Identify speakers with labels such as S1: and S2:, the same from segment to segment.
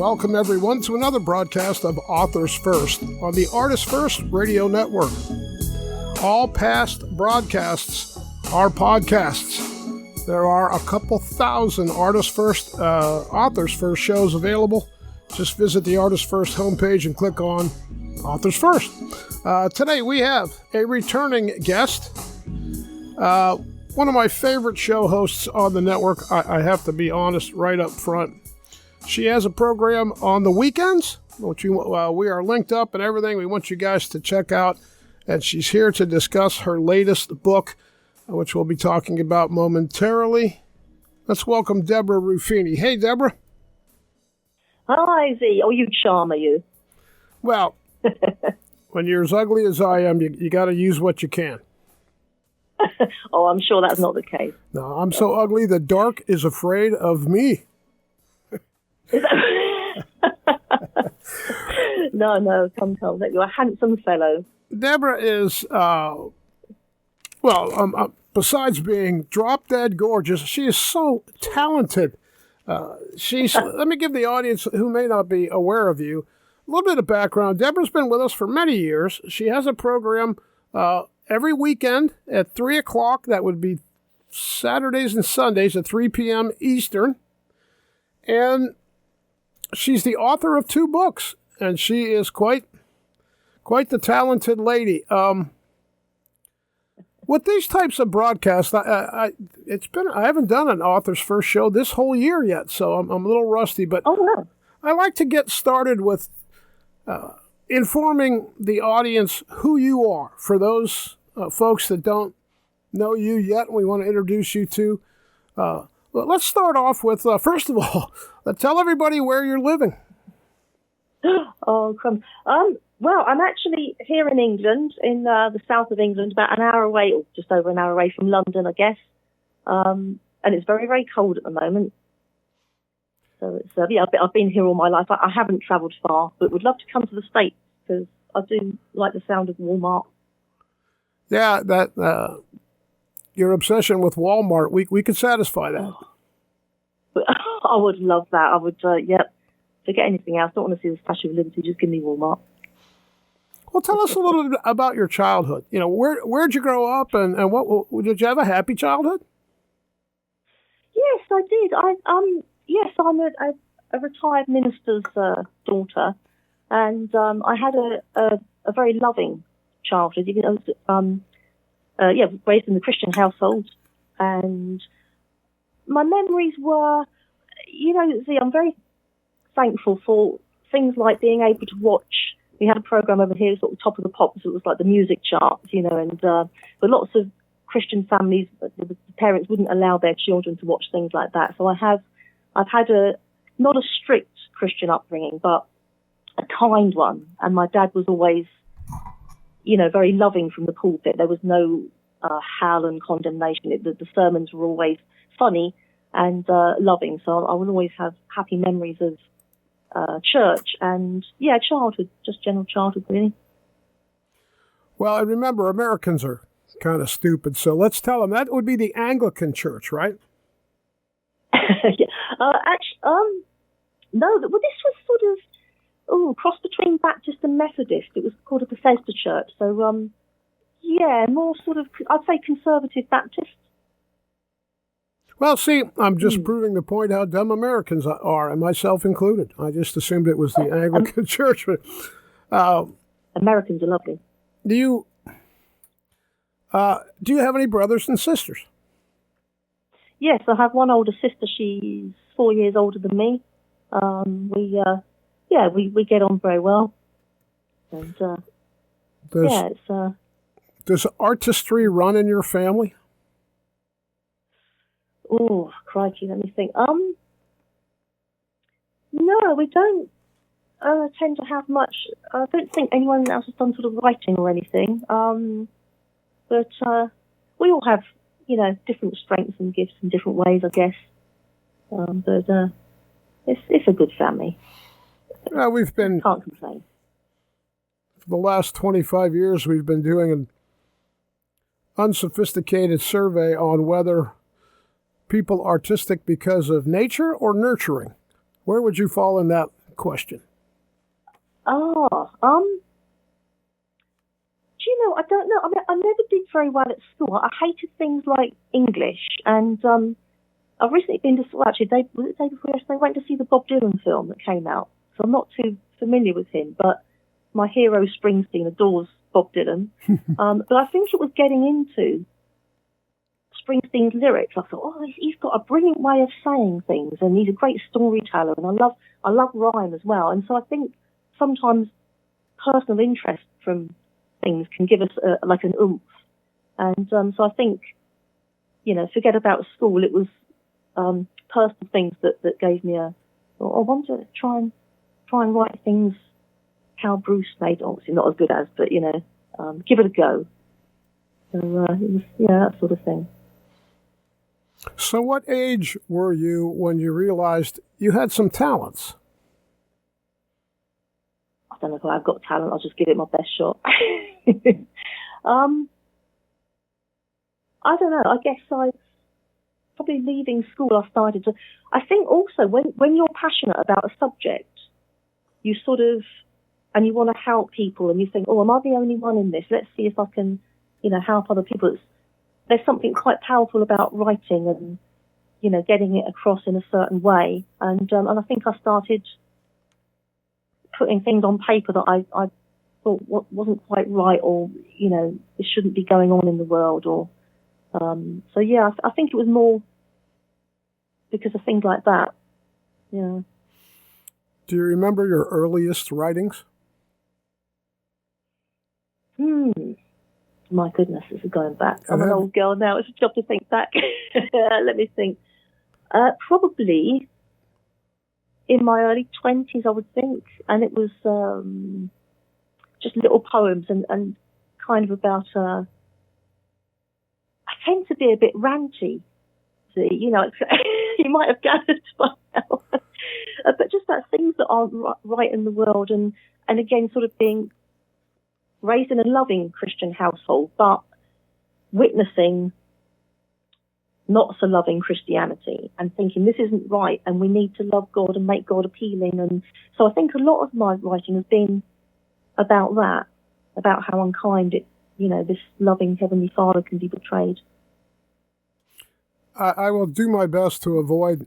S1: Welcome, everyone, to another broadcast of Authors First on the Artists First Radio Network. All past broadcasts are podcasts. There are a couple thousand Authors First shows available. Just visit the Artists First homepage and click on Authors First. Today we have a returning guest. One of my favorite show hosts on the network, I have to be honest right up front. She has a program on the weekends, which we are linked up and everything. We want you guys to check out. And she's here to discuss her latest book, which we'll be talking about momentarily. Let's welcome Deborah Ruffini. Hey, Deborah.
S2: Hi, Z. Oh, you charmer, you.
S1: Well, when you're as ugly as I am, you got to use what you can.
S2: Oh, I'm sure that's not the case.
S1: No, I'm so ugly the dark is afraid of me.
S2: No, come. You're a handsome fellow.
S1: Deborah is, besides being drop-dead gorgeous, she is so talented. Let me give the audience who may not be aware of you a little bit of background. Deborah's been with us for many years. She has a program every weekend at 3 o'clock. That would be Saturdays and Sundays at 3 p.m. Eastern. And she's the author of 2 books, and she is quite the talented lady. With these types of broadcasts, I haven't done an Authors First show this whole year yet, so I'm a little rusty. But I like to get started with informing the audience who you are. For those folks that don't know you yet, we want to introduce you to. Let's start off with, first of all, tell everybody where you're living.
S2: Oh, crumbs. Well, I'm actually here in England, in the south of England, about an hour away, or just over an hour away from London, I guess. And it's very, very cold at the moment. So it's I've been here all my life. I haven't travelled far, but would love to come to the States because I do like the sound of Walmart.
S1: Yeah, that your obsession with Walmart, we could satisfy that.
S2: But I would love that. I would, forget anything else. Don't want to see the Statue of Liberty. Just give me Walmart.
S1: Well, tell us a little bit about your childhood. You know, where'd you grow up, and what did you have a happy childhood?
S2: Yes, I did. I'm a retired minister's daughter, and I had a very loving childhood. Even though I was raised in the Christian household, and my memories were, I'm very thankful for things like being able to watch. We had a program over here, sort of Top of the Pops. It was like the music charts, and but lots of Christian families, the parents wouldn't allow their children to watch things like that. So I've had not a strict Christian upbringing, but a kind one. And my dad was always, very loving from the pulpit. There was no howl and condemnation. The sermons were always funny and loving. So I will always have happy memories of church and childhood, just general childhood, really.
S1: Well, I remember Americans are kind of stupid, so let's tell them that would be the Anglican Church, right?
S2: No. Well, this was sort of cross between Baptist and Methodist. It was called a Bethesda Church, so more sort of, I'd say, conservative Baptist.
S1: Well, see, I'm just proving the point how dumb Americans are, and myself included. I just assumed it was the Anglican Church. But,
S2: Americans are lovely.
S1: Do you have any brothers and sisters?
S2: Yes, I have one older sister. She's 4 years older than me. We get on very well. And
S1: does artistry run in your family?
S2: Oh, crikey, let me think. No, we don't tend to have much. I don't think anyone else has done sort of writing or anything. But we all have, different strengths and gifts in different ways, I guess. But it's a good family. Can't complain.
S1: For the last 25 years, we've been doing an unsophisticated survey on whether people artistic because of nature or nurturing. Where would you fall in that question?
S2: Do you know, I don't know. I mean, I never did very well at school. I hated things like English, and I've recently been to school. Actually, was it the day before yesterday? I went to see the Bob Dylan film that came out. So I'm not too familiar with him, but my hero Springsteen adores Bob Dylan. But I think it was getting into Springsteen's lyrics. I thought, oh, he's got a brilliant way of saying things, and he's a great storyteller, and I love rhyme as well. And so I think sometimes personal interest from things can give us like an oomph. And so I think, you know, forget about school. It was personal things that gave me I want to try and write things how Bruce made. Obviously not as good as, but you know, give it a go. So it was, that sort of thing.
S1: So what age were you when you realized you had some talents?
S2: I don't know if I've got talent. I'll just give it my best shot. I don't know. I guess probably leaving school, I started to. I think also when you're passionate about a subject, you sort of, and you want to help people, and you think, oh, am I the only one in this? Let's see if I can, help other people. There's something quite powerful about writing and, getting it across in a certain way. And I think I started putting things on paper that I thought wasn't quite right, or, it shouldn't be going on in the world, or, I think it was more because of things like that. Yeah.
S1: Do you remember your earliest writings?
S2: My goodness, this is going back. I'm an old girl now. It's a job to think back. Let me think. Probably in my early 20s, I would think. And it was just little poems and kind of about... I tend to be a bit ranty. See, you might have gathered by now. But just about things that aren't right in the world. And again, sort of being raised in a loving Christian household, but witnessing not so loving Christianity and thinking this isn't right and we need to love God and make God appealing. And so I think a lot of my writing has been about that, about how unkind this loving Heavenly Father can be betrayed.
S1: I will do my best to avoid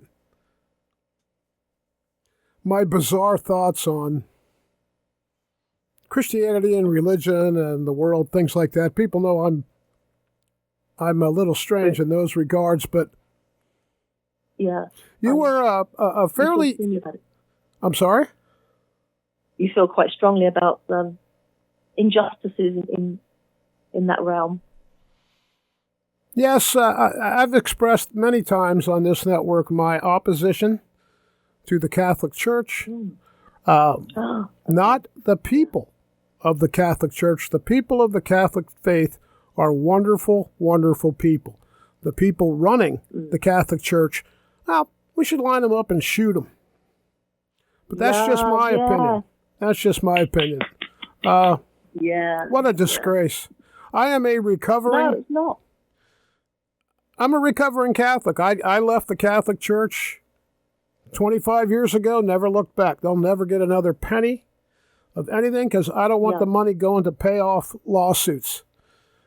S1: my bizarre thoughts on Christianity and religion and the world, things like that. People know I'm a little strange in those regards, but
S2: yeah,
S1: you were a fairly. I'm sorry.
S2: You feel quite strongly about injustices in that realm.
S1: Yes, I've expressed many times on this network my opposition to the Catholic Church. Not the people of the Catholic Church. The people of the Catholic faith are wonderful, wonderful people. The people running the Catholic Church, well, we should line them up and shoot them. But that's just my opinion. That's just my opinion. What a disgrace. I am a recovering...
S2: No, it's not.
S1: I'm a recovering Catholic. I left the Catholic Church 25 years ago, never looked back. They'll never get another penny of anything because I don't want the money going to pay off lawsuits.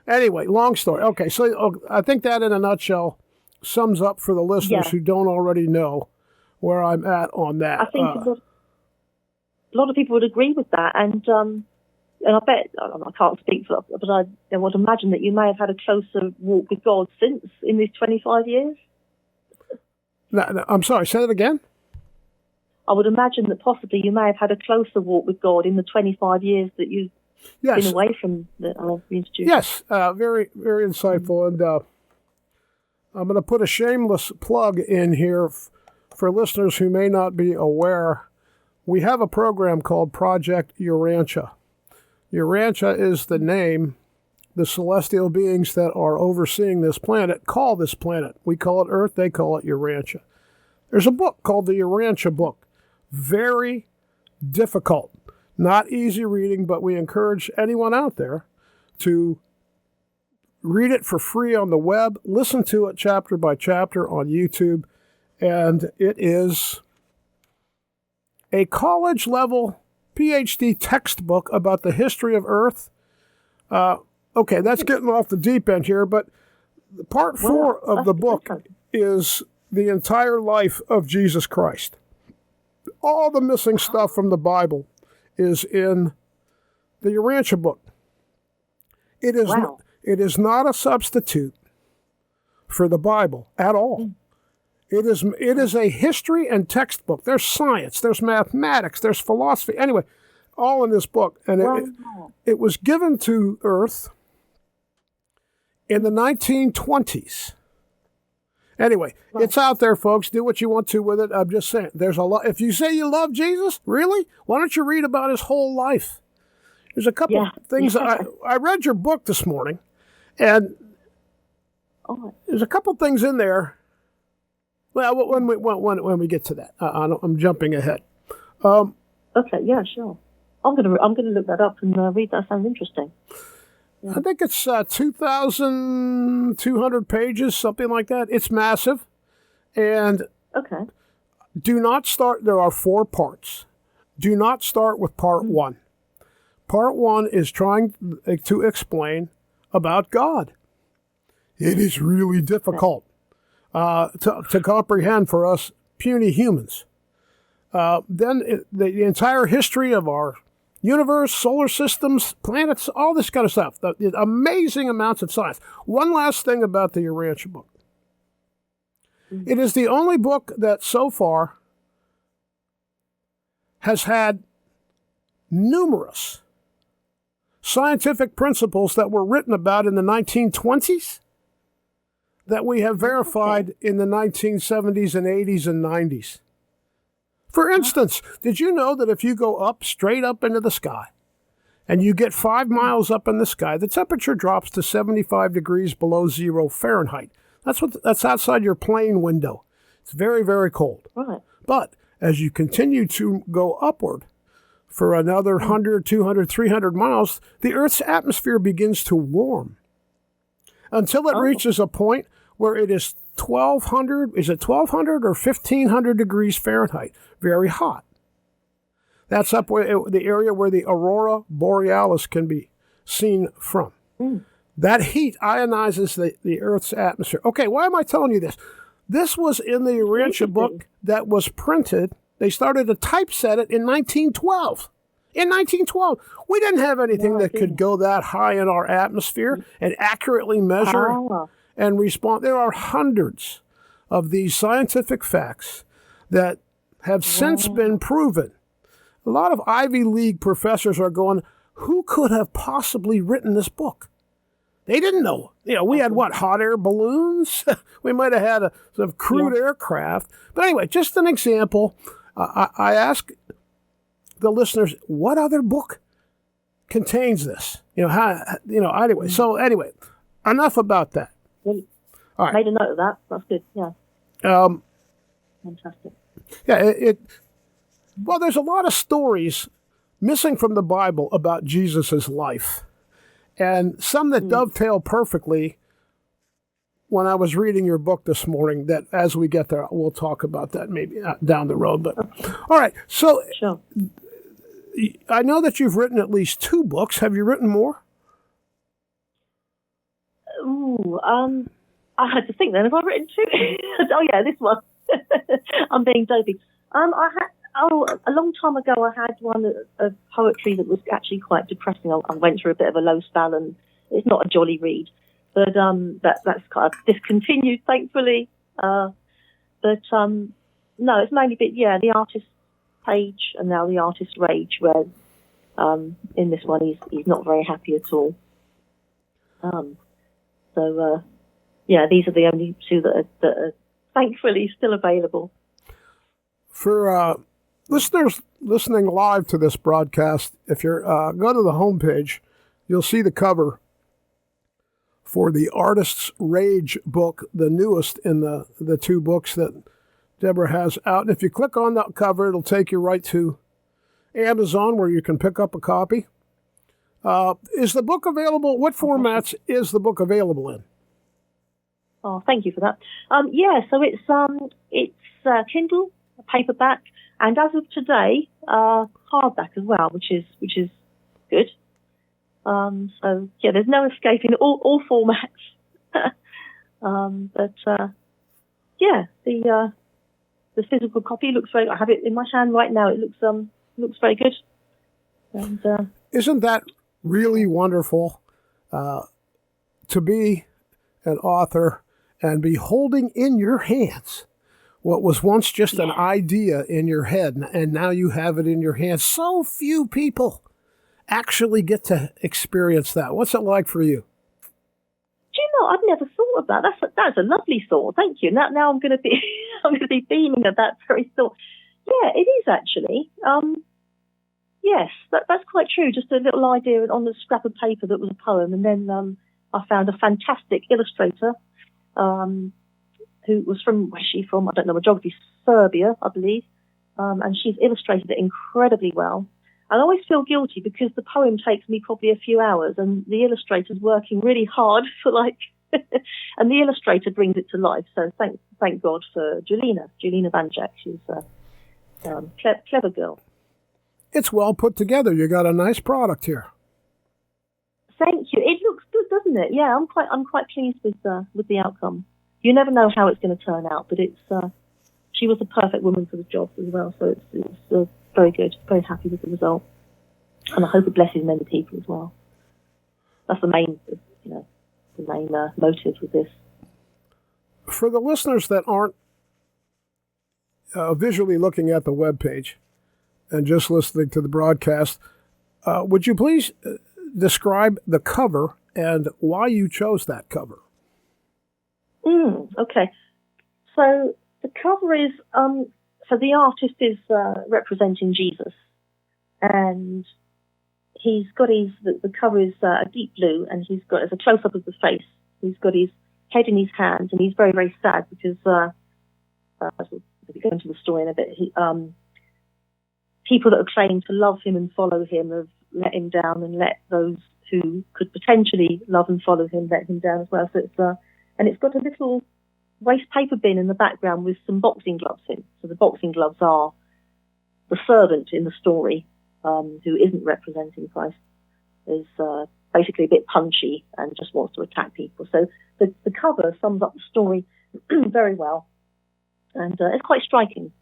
S1: Anyway, long story. Okay, so I think that in a nutshell sums up for the listeners who don't already know where I'm at on that.
S2: I think a lot of people would agree with that, and I bet, I can't speak for that, but I would imagine that you may have had a closer walk with God since in these 25 years.
S1: No, I'm sorry, say that again?
S2: I would imagine that possibly you may have had a closer walk with God in the 25 years that you've been away from the institution.
S1: Yes, very, very insightful. And I'm going to put a shameless plug in here for listeners who may not be aware. We have a program called Project Urantia. Urantia is the name the celestial beings that are overseeing this planet call this planet. We call it Earth, they call it Urantia. There's a book called the Urantia book. Very difficult, not easy reading, but we encourage anyone out there to read it for free on the web, listen to it chapter by chapter on YouTube, and it is a college-level PhD textbook about the history of Earth. Okay, that's getting off the deep end here, but part 4 of the book is the entire life of Jesus Christ. All the missing stuff from the Bible is in the Urantia book. It is not a substitute for the Bible at all. It is a history and textbook. There's science, there's mathematics, there's philosophy. Anyway, all in this book. And it was given to Earth in the 1920s. Anyway, it's out there, folks. Do what you want to with it. I'm just saying, there's a lot. If you say you love Jesus, really, why don't you read about his whole life? There's a couple things. I read your book this morning, and there's a couple things in there. Well, when we get to that, I'm jumping ahead.
S2: Okay, yeah, sure. I'm gonna look that up and read that. Sounds interesting. Yeah.
S1: I think it's 2,200 pages, something like that. It's massive. And do not start, there are 4 parts. Do not start with part 1. Part 1 is trying to explain about God. It is really difficult to comprehend for us puny humans. Then the entire history of our universe, solar systems, planets, all this kind of stuff. The amazing amounts of science. One last thing about the Urantia book. It is the only book that so far has had numerous scientific principles that were written about in the 1920s that we have verified in the 1970s and 80s and 90s. For instance, did you know that if you go up, straight up into the sky, and you get 5 miles up in the sky, the temperature drops to 75 degrees below 0 Fahrenheit. That's outside your plane window. It's very, very cold.
S2: Right.
S1: But as you continue to go upward for another 100, 200, 300 miles, the Earth's atmosphere begins to warm until it reaches a point where it is 1,200, is it 1,200 or 1,500 degrees Fahrenheit? Very hot. That's up where the area where the aurora borealis can be seen from. That heat ionizes the Earth's atmosphere. Okay, why am I telling you this? This was in the Urantia book that was printed. They started to typeset it in 1912. In 1912, we didn't have anything that could go that high in our atmosphere and accurately measure and respond. There are hundreds of these scientific facts that have since been proven. A lot of Ivy League professors are going, who could have possibly written this book? They didn't know. We had hot air balloons? We might have had some crude aircraft. But anyway, just an example. I ask the listeners, what other book contains this? Anyway. So anyway, enough about that.
S2: Well,
S1: all right.
S2: Made a note of that. That's good. Yeah. Fantastic.
S1: Yeah. Well, there's a lot of stories missing from the Bible about Jesus' life, and some that dovetail perfectly. When I was reading your book this morning, that as we get there, we'll talk about that maybe down the road. But all right, so
S2: sure.
S1: I know that you've written at least 2 books. Have you written more?
S2: Ooh, I had to think then. Have I written 2? Oh yeah, this one. I'm being dopey. A long time ago, I had one of poetry that was actually quite depressing. I went through a bit of a low spell, and it's not a jolly read. But that's kind of discontinued, thankfully. No, it's mainly the artist page and now the artist rage, where in this one he's not very happy at all. These are the only 2 that are thankfully still available.
S1: For listeners listening live to this broadcast, if you're go to the homepage, you'll see the cover for the Artist's Rage book, the newest in the 2 books that Deborah has out. And if you click on that cover, it'll take you right to Amazon where you can pick up a copy. Is the book available? What formats is the book available in?
S2: Oh, thank you for that. So it's Kindle, paperback, And as of today, hardback as well, which is good. So yeah, there's no escaping all formats. Yeah, the physical copy looks very. I have it in my hand right now. It looks very good. And
S1: isn't that really wonderful to be an author and be holding in your hands what was once just an idea in your head, and now you have it in your hands? So few people actually get to experience that. What's it like for you?
S2: Do you know, I've never thought of that. That's a lovely thought. Thank you. Now I'm going to be beaming at that very thought. Yeah, it is actually. Yes, that's quite true. Just a little idea on the scrap of paper that was a poem, and then I found a fantastic illustrator who was from, where's she from? I don't know, my geography, Serbia, I believe, and she's illustrated it incredibly well. I always feel guilty because the poem takes me probably a few hours, and the illustrator's working really hard for and the illustrator brings it to life. So thank God for Julina Vanjak. She's a clever girl.
S1: It's well put together. You got a nice product here.
S2: Thank you. It looks good, doesn't it? Yeah, I'm quite pleased with the outcome. You never know how it's going to turn out, but it's she was the perfect woman for the job as well. So it's very good. Very happy with the result, and I hope it blesses many people as well. That's the main, motive with this.
S1: For the listeners that aren't visually looking at the webpage and just listening to the broadcast, would you please describe the cover and why you chose that cover?
S2: Okay. So the cover is, so the artist is representing Jesus, and he's got the cover is a deep blue, and he's got, as a close-up of the face, he's got his head in his hands, and he's very, very sad because, as we'll go into the story in a bit, people that are claiming to love him and follow him have let him down, and let those who could potentially love and follow him let him down as well. So it's and it's got a little waste paper bin in the background with some boxing gloves in. So the boxing gloves are the servant in the story, who isn't representing Christ, is basically a bit punchy and just wants to attack people. So the cover sums up the story very well, and it's quite striking.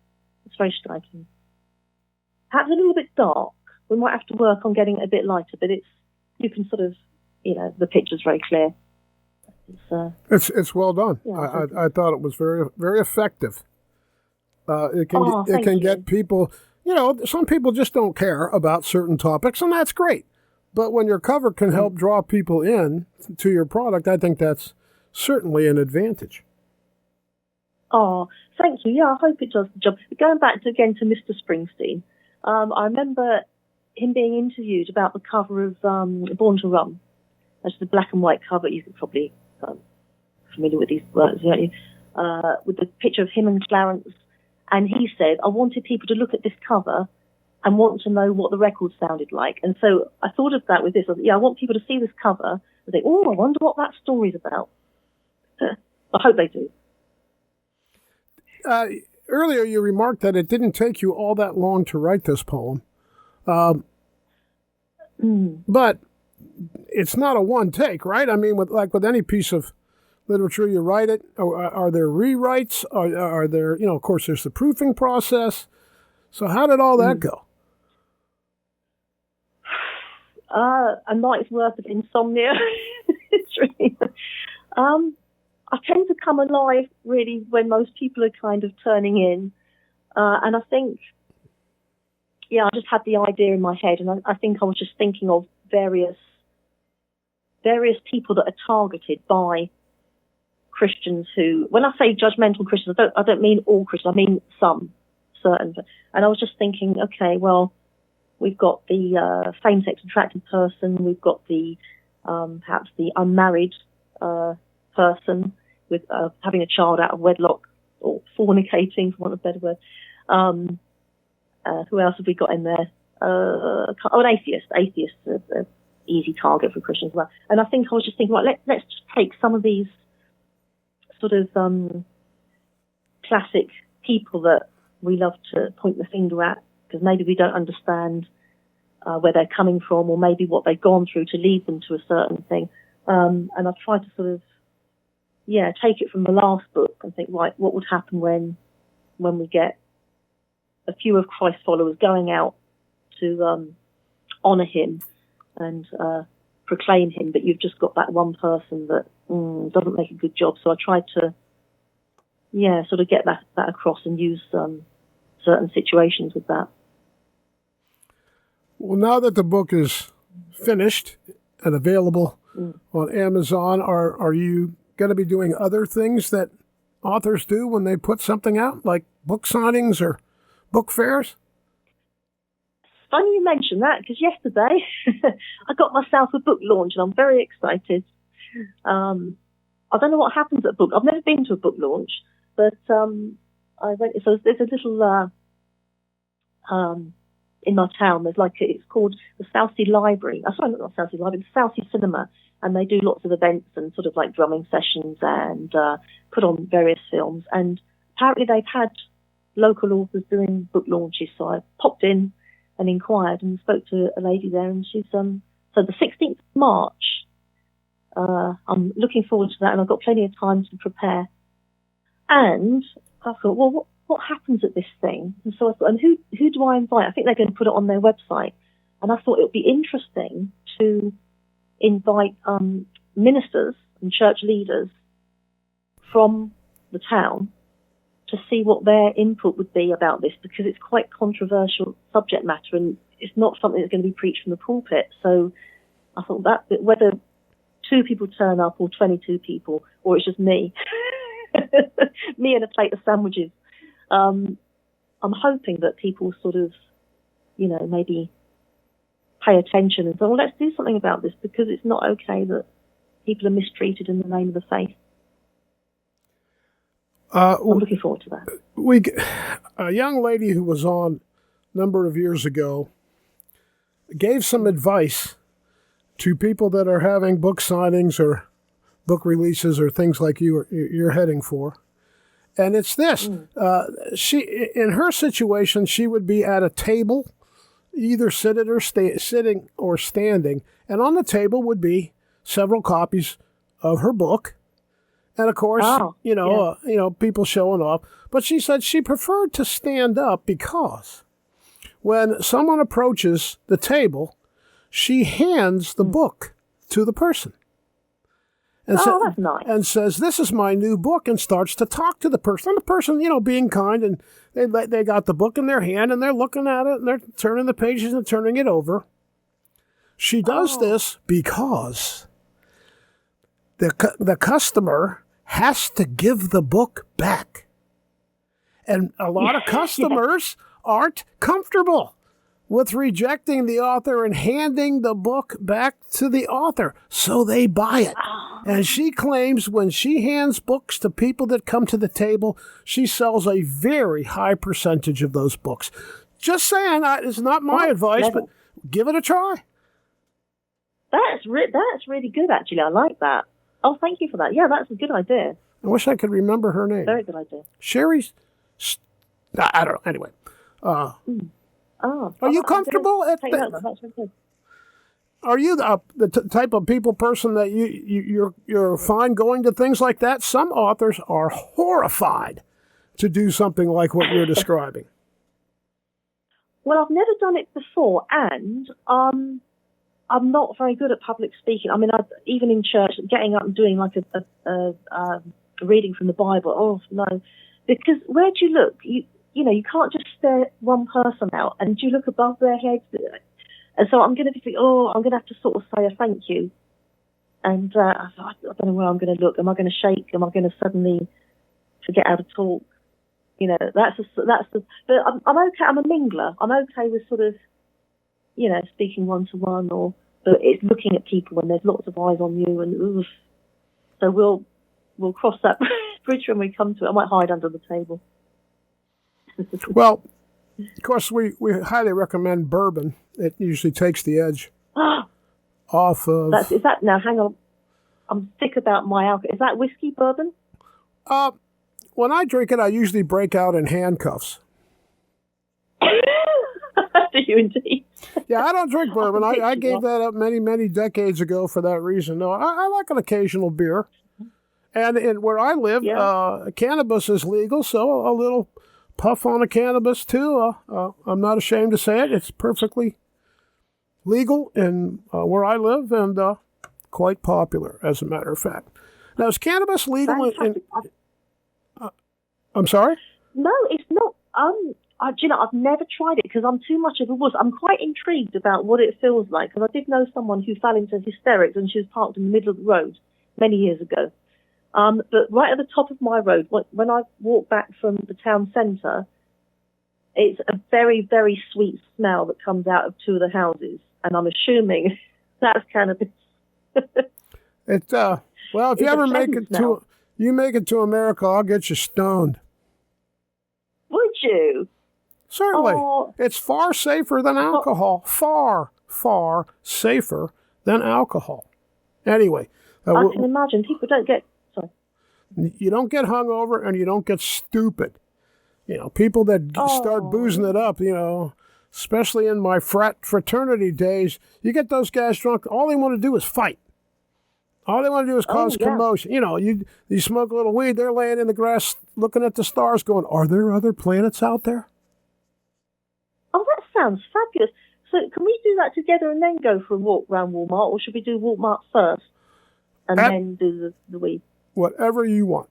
S2: It's very striking. Perhaps a little bit dark. We might have to work on getting it a bit lighter, but you can sort of, the picture's very clear.
S1: It's well done.
S2: Yeah,
S1: I thought it was very, very effective. It can get people, some people just don't care about certain topics, and that's great. But when your cover can help draw people in to your product, I think that's certainly an advantage.
S2: Oh, thank you. Yeah, I hope it does the job. Going back again to Mr. Springsteen, I remember him being interviewed about the cover of Born to Run. That's the black and white cover. You could probably familiar with these words, aren't you? With the picture of him and Clarence. And he said, I wanted people to look at this cover and want to know what the record sounded like. And so I thought of that with this. I want people to see this cover and think, oh, I wonder what that story's about. I hope they do.
S1: Earlier, you remarked that it didn't take you all that long to write this poem. But it's not a one take, right? I mean, with any piece of literature, you write it. Are there rewrites? Are there, of course, there's the proofing process. So how did all that go?
S2: A night's worth of insomnia. It's really, I tend to come alive really when most people are kind of turning in. And I think, I just had the idea in my head, and I think I was just thinking of various people that are targeted by Christians who, when I say judgmental Christians, I don't mean all Christians, I mean some certain. And I was just thinking, okay, well, we've got the same-sex attracted person, we've got the perhaps the unmarried person with having a child out of wedlock or fornicating, for want of a better word. Who else have we got in there? An atheist. Atheists are an easy target for Christians as well. And I think I was just thinking, right, let's just take some of these sort of classic people that we love to point the finger at, because maybe we don't understand where they're coming from, or maybe what they've gone through to lead them to a certain thing. And I've tried to sort of, take it from the last book and think, right, what would happen when we get a few of Christ's followers going out to honour him and proclaim him, but you've just got that one person that doesn't make a good job. So I tried to, sort of get that across and use certain situations with that.
S1: Well, now that the book is finished and available on Amazon, are you going to be doing other things that authors do when they put something out, like book signings or book fairs?
S2: Funny you mention that, because yesterday I got myself a book launch and I'm very excited. I don't know what happens at a book. I've never been to a book launch, but I went. So there's a little in my town. It's called the Southsea Library. Sorry, not Southsea Library, the Southsea Cinema, and they do lots of events and sort of like drumming sessions and put on various films. And apparently they've had local authors doing book launches, so I popped in and inquired and spoke to a lady there, and she's so the 16th of March. I'm looking forward to that, and I've got plenty of time to prepare. And I thought, well, what happens at this thing? And so I thought, and who do I invite? I think they're going to put it on their website. And I thought it would be interesting to invite ministers and church leaders from the town to see what their input would be about this, because it's quite controversial subject matter and it's not something that's going to be preached from the pulpit. So I thought that whether 2 people turn up or 22 people, or it's just me, me and a plate of sandwiches, I'm hoping that people sort of, maybe pay attention and say, well, let's do something about this, because it's not okay that people are mistreated in the name of the faith. I'm looking forward to that.
S1: A young lady who was on a number of years ago gave some advice to people that are having book signings or book releases or things like you're heading for. And it's this. She, in her situation, she would be at a table, either sitting or standing, and on the table would be several copies of her book. And of course, people showing off. But she said she preferred to stand up because when someone approaches the table, she hands the book to the person. And
S2: that's nice.
S1: And says, "This is my new book," and starts to talk to the person. And the person, being kind, and they got the book in their hand, and they're looking at it, and they're turning the pages and turning it over. She does this because the customer has to give the book back. And a lot of customers aren't comfortable with rejecting the author and handing the book back to the author, so they buy it. And she claims when she hands books to people that come to the table, she sells a very high percentage of those books. Just saying, it's not my advice, but give it a try.
S2: That's really good, actually. I like that. Oh, thank you for that. Yeah, that's a good idea.
S1: I wish I could remember her name.
S2: Very good idea.
S1: Sherry's... I don't know. Anyway. Are you comfortable at that?
S2: That's very good.
S1: Are you the type of person that you're fine going to things like that? Some authors are horrified to do something like what you're describing.
S2: Well, I've never done it before, and I'm not very good at public speaking. I mean, even in church, getting up and doing like a reading from the Bible. Oh no, because where do you look? You can't just stare one person out, and do you look above their heads? And so I'm going to be thinking, I'm going to have to sort of say a thank you, and I don't know where I'm going to look. Am I going to shake? Am I going to suddenly forget how to talk? That's the. But I'm okay. I'm a mingler. I'm okay with sort of, speaking one to one, but it's looking at people when there's lots of eyes on you, and so we'll cross that bridge when we come to it. I might hide under the table.
S1: Well, of course, we highly recommend bourbon. It usually takes the edge off of.
S2: Is that now? Hang on, I'm thick about my alcohol. Is that whiskey bourbon?
S1: When I drink it, I usually break out in handcuffs.
S2: Do you indeed?
S1: Yeah, I don't drink bourbon. I
S2: Picture
S1: gave
S2: that.
S1: that up many, many decades ago for that reason. No, I like an occasional beer. And where I live,
S2: Yeah.
S1: cannabis is legal, so a little puff on a cannabis too. I'm not ashamed to say it. It's perfectly legal in where I live and quite popular, as a matter of fact. Now, is cannabis legal in
S2: Fantastic.
S1: I'm sorry?
S2: No, it's not. Do you know, I've never tried it because I'm too much of a wuss. I'm quite intrigued about what it feels like because I did know someone who fell into hysterics and she was parked in the middle of the road many years ago. But right at the top of my road, when I walk back from the town centre, it's a very, very sweet smell that comes out of two of the houses, and I'm assuming that's cannabis.
S1: It's well, if you
S2: It's a
S1: ever make
S2: pleasant
S1: it
S2: smell.
S1: to America, I'll get you stoned.
S2: Would you?
S1: Certainly.
S2: Oh,
S1: It's far safer than alcohol. Far, far safer than alcohol. Anyway,
S2: I can imagine people don't get. Sorry.
S1: you don't get hungover and you don't get stupid. You know, people that start boozing it up, especially in my fraternity days, you get those guys drunk, all they want to do is fight. All they want to do is cause commotion. You smoke a little weed, they're laying in the grass looking at the stars going, are there other planets out there?
S2: Oh, that sounds fabulous. So can we do that together and then go for a walk around Walmart, or should we do Walmart first and then do the weed?
S1: Whatever you want.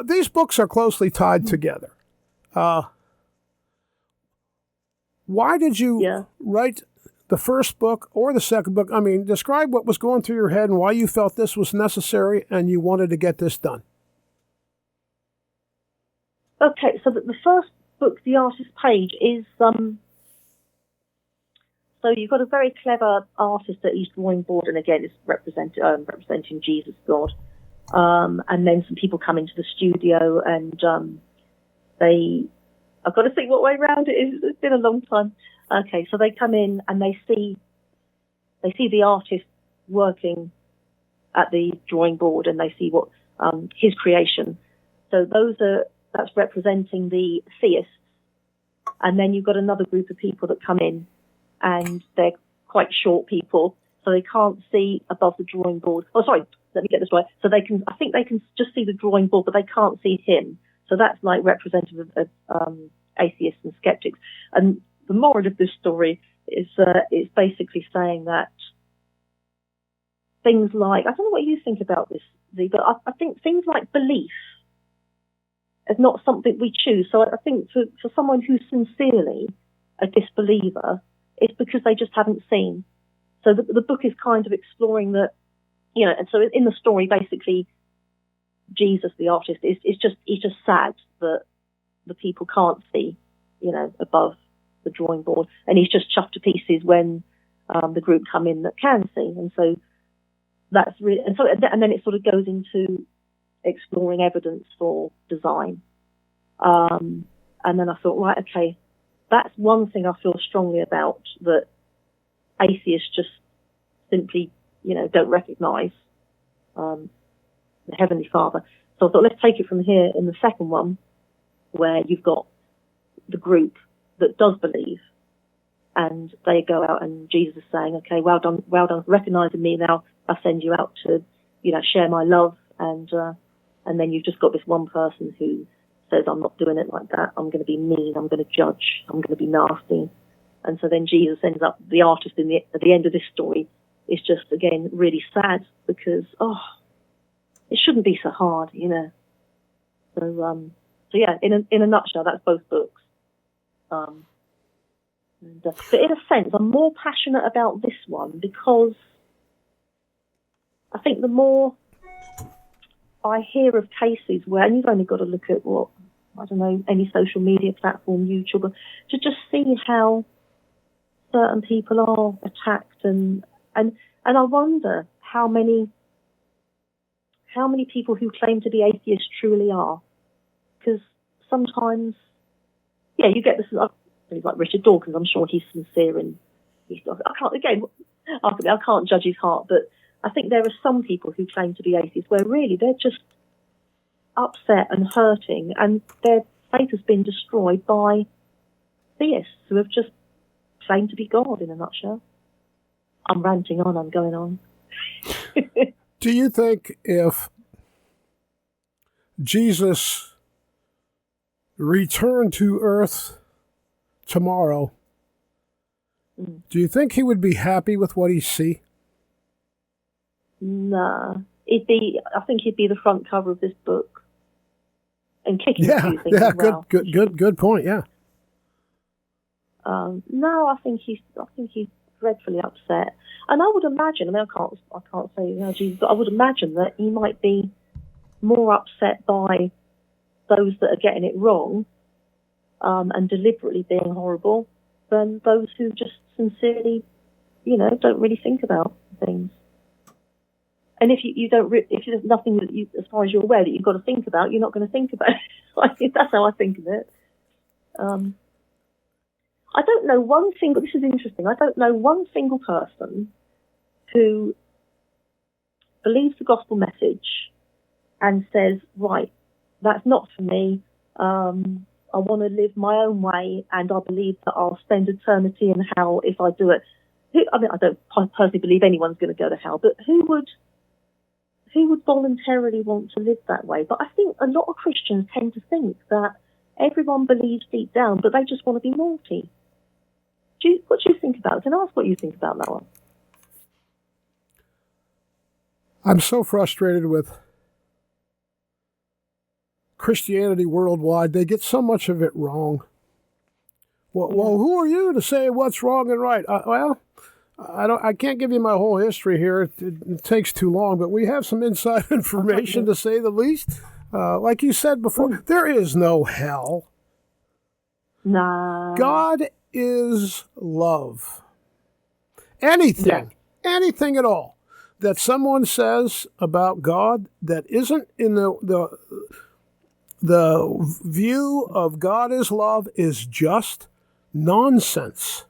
S1: These books are closely tied together. Why did you write the first book or the second book? I mean, describe what was going through your head and why you felt this was necessary and you wanted to get this done.
S2: Okay, so the first book, The Artist's Page, is so you've got a very clever artist at his drawing board, and again, it's representing Jesus, God. And then some people come into the studio, and I've got to think what way round it is. It's been a long time. Okay, so they come in and they see the artist working at the drawing board, and they see what his creation. So that's representing the theists. And then you've got another group of people that come in, and they're quite short people, so they can't see above the drawing board. Oh, sorry, let me get this right. So I think they can just see the drawing board, but they can't see him. So that's like representative of atheists and skeptics. And the moral of this story is it's basically saying that things like, I don't know what you think about this, but I think things like belief is not something we choose. So I think for someone who's sincerely a disbeliever, it's because they just haven't seen. So the book is kind of exploring that, and so in the story, basically, Jesus, the artist, he's just sad that the people can't see, above the drawing board, and he's just chuffed to pieces when the group come in that can see, and so that's really, and then it sort of goes into exploring evidence for design, and then I thought, right, okay, that's one thing I feel strongly about, that atheists just simply, don't recognise the Heavenly Father. So I thought, let's take it from here in the second one, where you've got the group that does believe, and they go out, and Jesus is saying, okay, well done for recognising me. Now I send you out to, share my love, and then you've just got this one person who says, I'm not doing it like that. I'm going to be mean. I'm going to judge. I'm going to be nasty. And so then Jesus ends up, the artist at the end of this story is just, again, really sad because, it shouldn't be so hard, So yeah, in a nutshell, that's both books. But in a sense, I'm more passionate about this one because I think the more I hear of cases where, and you've only got to look at any social media platform, YouTube, to just see how certain people are attacked, and I wonder how many people who claim to be atheists truly are, because sometimes, you get this. Like Richard Dawkins, I'm sure he's sincere, and I can't judge his heart, but I think there are some people who claim to be atheists where really they're just upset and hurting, and their faith has been destroyed by theists who have just claimed to be God in a nutshell. I'm ranting on, I'm going on.
S1: Do you think if Jesus returned to earth tomorrow, do you think he would be happy with what he see?
S2: Nah. I think he'd be the front cover of this book. And kicking a few things as well.
S1: Good point, yeah.
S2: No, I think he's dreadfully upset. And I would imagine, I can't say Jesus, but I would imagine that he might be more upset by those that are getting it wrong and deliberately being horrible than those who just sincerely, don't really think about things. And if there's nothing that you, as far as you're aware, that you've got to think about, you're not going to think about it. That's how I think of it. I don't know this is interesting, I don't know one single person who believes the gospel message and says, right, that's not for me, I want to live my own way, and I believe that I'll spend eternity in hell if I do it. I don't personally believe anyone's going to go to hell, but who would voluntarily want to live that way? But I think a lot of Christians tend to think that everyone believes deep down, but they just want to be naughty. What do you think about it? Can I ask what you think about that one?
S1: I'm so frustrated with Christianity worldwide. They get so much of it wrong. Well, who are you to say what's wrong and right? I can't give you my whole history here. It takes too long, but we have some inside information, to say the least. Like you said before, there is no hell.
S2: Nah.
S1: God is love. Anything at all that someone says about God that isn't in the view of God is love is just nonsense.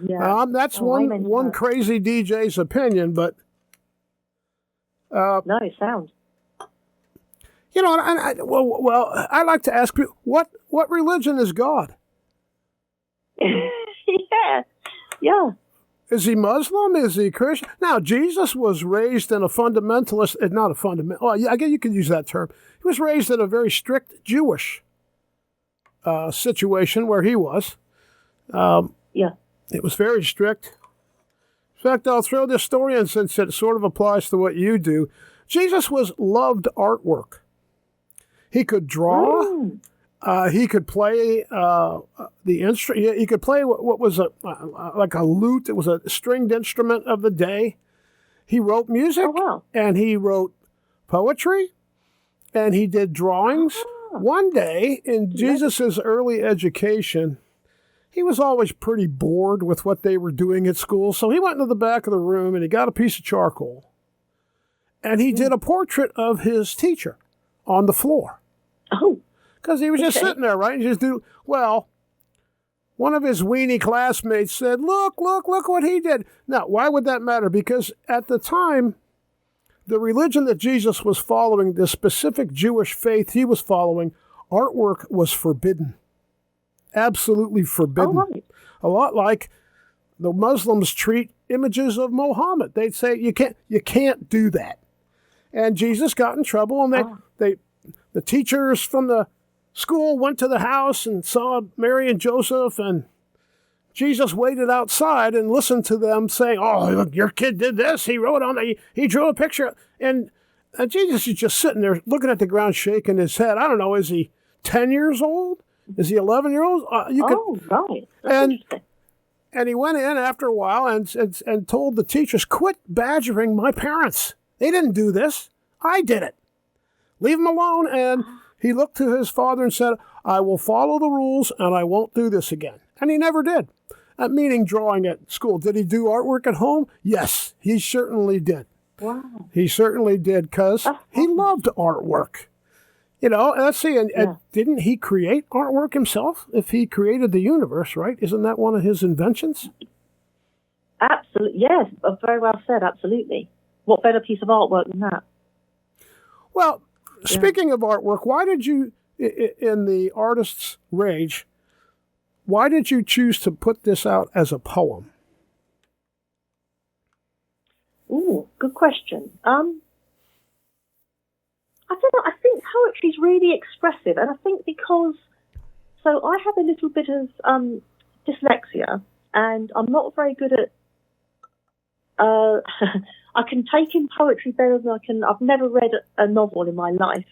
S2: Yeah.
S1: That's one crazy DJ's opinion, but
S2: no, it sounds.
S1: I like to ask you, what religion is God?
S2: Yeah.
S1: Is he Muslim? Is he Christian? Now, Jesus was raised in a fundamentalist, not a fundamental. Well, I guess you could use that term. He was raised in a very strict Jewish situation where he was. It was very strict. In fact, I'll throw this story in since it sort of applies to what you do. Jesus loved artwork. He could draw. He could play the instrument. He could play what was like a lute. It was a stringed instrument of the day. He wrote music, and he wrote poetry, and he did drawings. One day in Jesus' early education, he was always pretty bored with what they were doing at school, so he went into the back of the room and he got a piece of charcoal, and he did a portrait of his teacher on the floor.
S2: Oh.
S1: Because he was just sitting there, right? And one of his weenie classmates said, look what he did. Now, why would that matter? Because at the time, the religion that Jesus was following, the specific Jewish faith he was following, artwork was forbidden. Absolutely forbidden.
S2: Oh, right.
S1: A lot like the Muslims treat images of Muhammad. They'd say, you can't do that. And Jesus got in trouble, and the teachers from the school went to the house and saw Mary and Joseph, and Jesus waited outside and listened to them saying, oh, look, your kid did this. He wrote he drew a picture. And Jesus is just sitting there looking at the ground, shaking his head. I don't know, is he 10 years old? Is he 11 years old?
S2: Right. That's interesting.
S1: And he went in after a while and told the teachers, quit badgering my parents. They didn't do this. I did it. Leave them alone. And he looked to his father and said, I will follow the rules and I won't do this again. And he never did. Meaning drawing at school. Did he do artwork at home? Yes, he certainly did. Wow. He certainly did, because he loved artwork. Let's see, and didn't he create artwork himself? If he created the universe, right? Isn't that one of his inventions?
S2: Absolutely, yes. Very well said, absolutely. What better piece of artwork than that?
S1: Well, speaking of artwork, why did you, in the Artist's Rage, why did you choose to put this out as a poem?
S2: Ooh, good question. I don't know. I think poetry is really expressive, and I think because I have a little bit of dyslexia, and I'm not very good at. I can take in poetry better than I can. I've never read a novel in my life,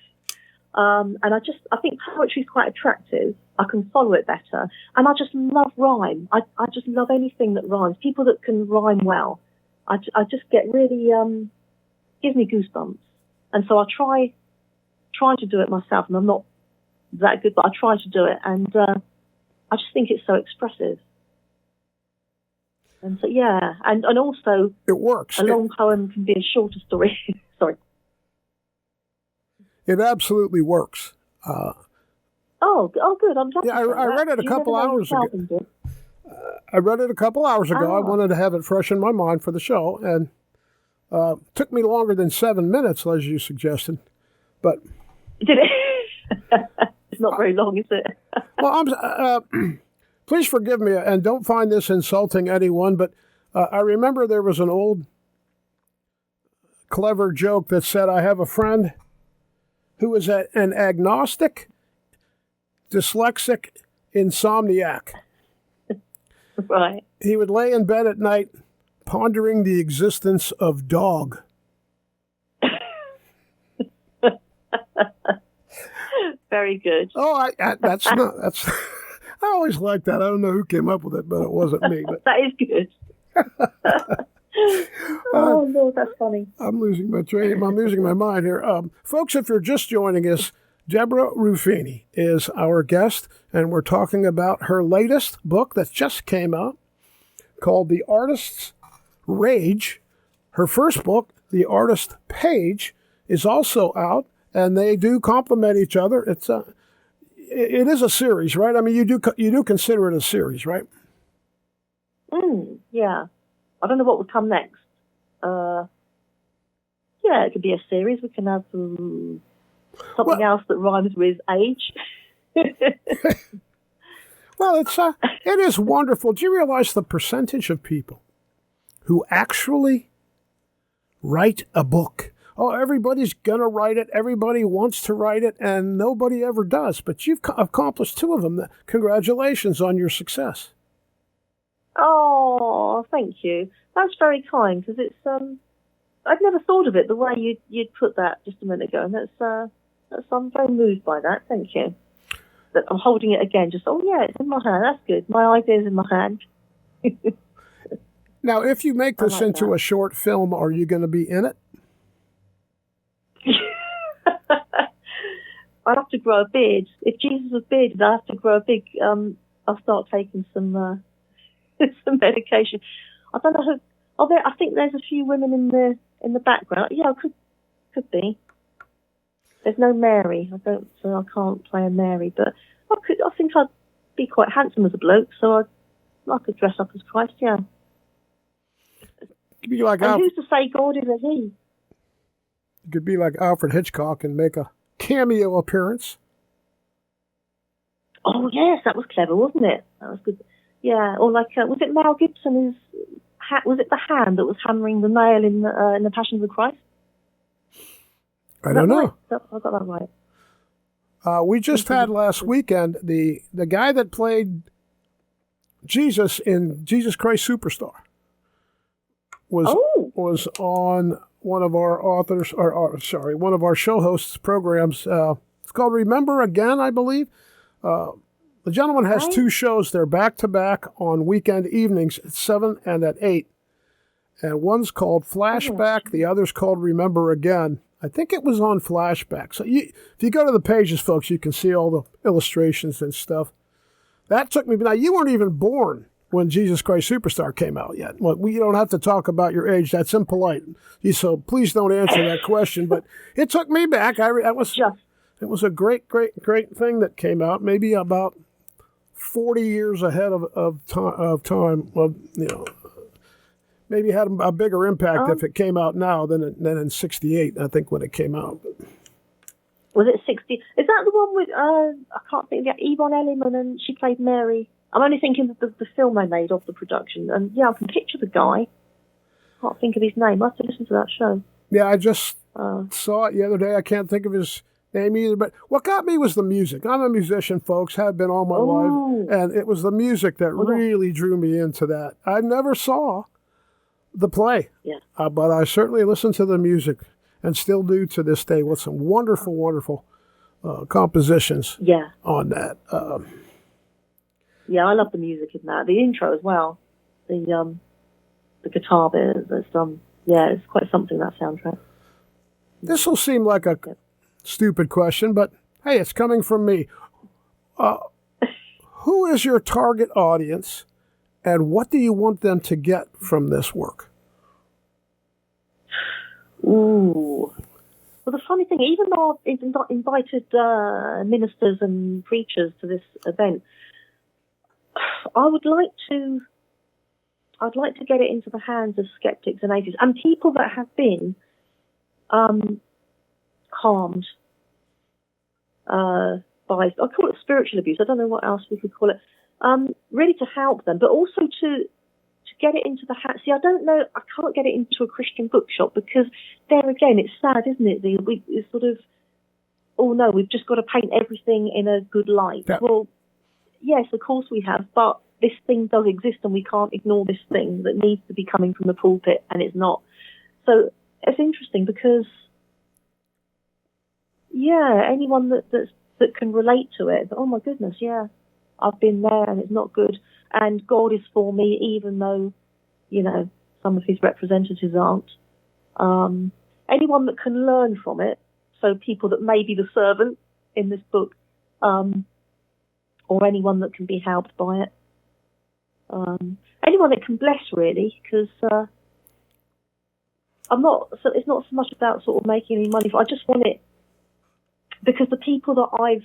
S2: and I think poetry is quite attractive. I can follow it better, and I just love rhyme. I just love anything that rhymes. People that can rhyme well. I just get really gives me goosebumps, and so I try to do it myself, and I'm not that good, but I try to do it, and I just think it's so expressive. And so and also
S1: it works.
S2: A long poem can be a shorter story. Sorry.
S1: It absolutely works.
S2: Oh, good. I'm glad.
S1: Yeah, I read it a couple hours ago. I read it a couple hours ago. I wanted to have it fresh in my mind for the show, and took me longer than 7 minutes, as you suggested. But
S2: did it? It's not very long, is it?
S1: Well, please forgive me, and don't find this insulting anyone, but I remember there was an old clever joke that said, I have a friend who is an agnostic, dyslexic, insomniac.
S2: Right.
S1: He would lay in bed at night pondering the existence of dog.
S2: Very good.
S1: Oh, that's I always liked that. I don't know who came up with it, but it wasn't me. But
S2: that is good. Oh, Lord, that's funny.
S1: I'm losing my train. I'm losing my mind here. Folks, if you're just joining us, Deborah Ruffini is our guest, and we're talking about her latest book that just came out called The Artist's Rage. Her first book, The Artist Page, is also out, and they do complement each other. It is a series, right? I mean, you do consider it a series, right?
S2: Yeah. I don't know what would come next. Yeah, it could be a series. We can have something else that rhymes with age.
S1: Well, it is wonderful. Do you realize the percentage of people who actually write a book? Oh, everybody's going to write it. Everybody wants to write it, and nobody ever does. But you've accomplished 2 of them. Congratulations on your success.
S2: Oh, thank you. That's very kind, because it's I'd never thought of it the way you'd put that just a minute ago, and I'm very moved by that. Thank you. That I'm holding it again. Just it's in my hand. That's good. My idea's in my hand.
S1: Now, if you make this into a short film, are you going to be in it?
S2: I'd have to grow a beard. If Jesus was bearded, I'd have to grow a big. I'll start taking some medication. I don't know who. I think there's a few women in the background. Yeah, could be. There's no Mary. So I can't play a Mary, but I think I'd be quite handsome as a bloke, so I could dress up as Christ. Yeah.
S1: Could be like
S2: and who's to say God is a he?
S1: You could be like Alfred Hitchcock and make a cameo appearance.
S2: Oh yes, that was clever, wasn't it? That was good. Yeah, or like was it Mel Gibson? Was it the hand that was hammering the nail in the Passion of the Christ?
S1: I don't know.
S2: Right? I got that right.
S1: We just had last weekend the guy that played Jesus in Jesus Christ Superstar was on one of our one of our show hosts' programs. It's called Remember Again, I believe. The gentleman has 2 shows. They're back-to-back on weekend evenings at 7 and at 8. And one's called Flashback. The other's called Remember Again. I think it was on Flashback. So if you go to the pages, folks, you can see all the illustrations and stuff. That took me... Now, you weren't even born when Jesus Christ Superstar came out yet. Well, you don't have to talk about your age. That's impolite. So please don't answer that question. But it took me back. It was a great, great, great thing that came out. Maybe about 40 years ahead of time. Well, maybe had a bigger impact if it came out now than in '68. I think when it came out.
S2: Was it 60? Is that the one with, I can't think of it, Yvonne Elliman, and she played Mary? I'm only thinking of the film they made of the production. And yeah, I can picture the guy. Can't think of his name. I have to listen to that show.
S1: Yeah, I just saw it the other day. I can't think of his name either. But what got me was the music. I'm a musician, folks, have been all my life. And it was the music that really drew me into that. I never saw the play.
S2: Yeah.
S1: But I certainly listened to the music and still do to this day with some wonderful, wonderful compositions on that.
S2: Yeah, I love the music in that. The intro as well. The guitar bit. It's quite something, that soundtrack.
S1: This will seem like a stupid question, but hey, it's coming from me. Who is your target audience, and what do you want them to get from this work?
S2: Ooh. Well, the funny thing, even though I've invited ministers and preachers to this event, I'd like to get it into the hands of skeptics and atheists and people that have been harmed by, I call it spiritual abuse. I don't know what else we could call it. Really to help them, but also to get it into the hands. See, I don't know. I can't get it into a Christian bookshop because there again, it's sad, isn't it? It's sort of, oh no, we've just got to paint everything in a good light. Yeah. Well, yes, of course we have, but this thing does exist and we can't ignore this thing that needs to be coming from the pulpit, and it's not. So it's interesting because, anyone that can relate to it, oh my goodness, I've been there and it's not good. And God is for me, even though, some of his representatives aren't. Anyone that can learn from it, so people that may be the servant in this book, or anyone that can be helped by it. Anyone that can bless, really, because it's not so much about sort of making any money. I just want it because the people that I've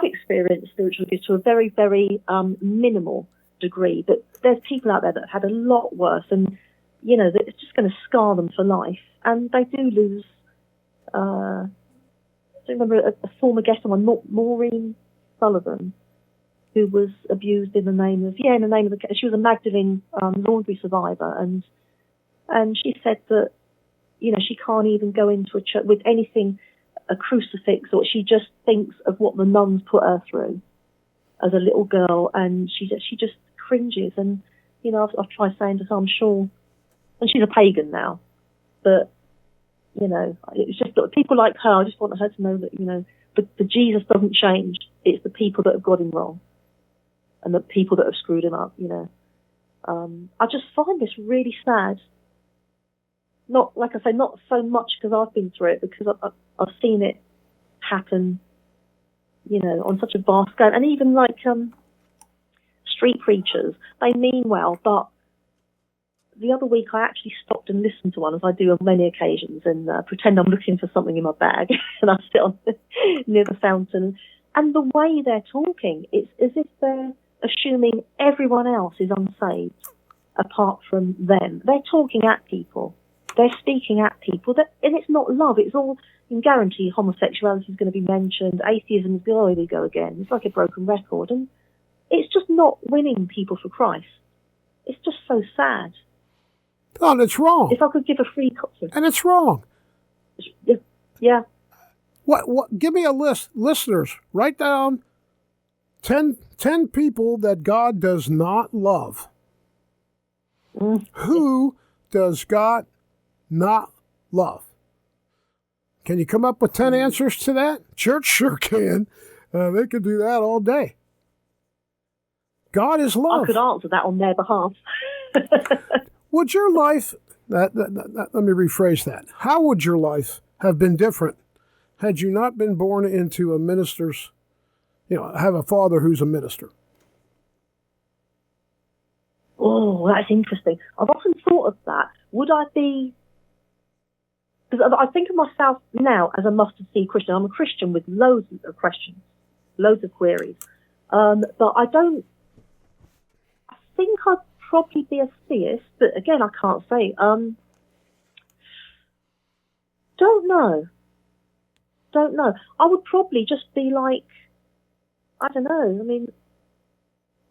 S2: experienced spiritual abuse to a very, very minimal degree, but there's people out there that have had a lot worse, and that it's just going to scar them for life, and they do lose. I remember a former guest of mine, Maureen Sullivan, who was abused in the name of she was a Magdalene laundry survivor, and she said that she can't even go into a church with anything, a crucifix, or she just thinks of what the nuns put her through as a little girl, and she just cringes. And I've tried saying to her, I'm sure, and she's a pagan now, but it's just that people like her. I just want her to know that the Jesus doesn't change. It's the people that have got him wrong, and the people that have screwed him up. I just find this really sad. Not, like I say, not so much because I've been through it, because I've seen it happen, on such a vast scale. And even like street preachers, they mean well, but the other week I actually stopped and listened to one, as I do on many occasions, and pretend I'm looking for something in my bag, and I sit near the fountain. And the way they're talking, it's as if they're assuming everyone else is unsaved apart from them. They're talking at people. They're speaking at people, and it's not love. It's all, you can guarantee homosexuality is going to be mentioned. Atheism is going to go again. It's like a broken record, and it's just not winning people for Christ. It's just so sad.
S1: Oh, and it's wrong.
S2: If I could give a free copy.
S1: And it's wrong.
S2: Yeah.
S1: What? Give me a list. Listeners, write down 10 people that God does not love. Who does God not love? Can you come up with 10 answers to that? Church sure can. They could do that all day. God is love.
S2: I could answer that on their behalf.
S1: Would your life, let me rephrase that. How would your life have been different had you not been born into a minister's, have a father who's a minister?
S2: Oh, that's interesting. I've often thought of that. Would I be... Because I think of myself now as a mustard seed Christian. I'm a Christian with loads of questions, loads of queries. But I think I'd probably be a theist, but again, I can't say. Don't know. don't know. I would probably just be like, I don't know. I mean,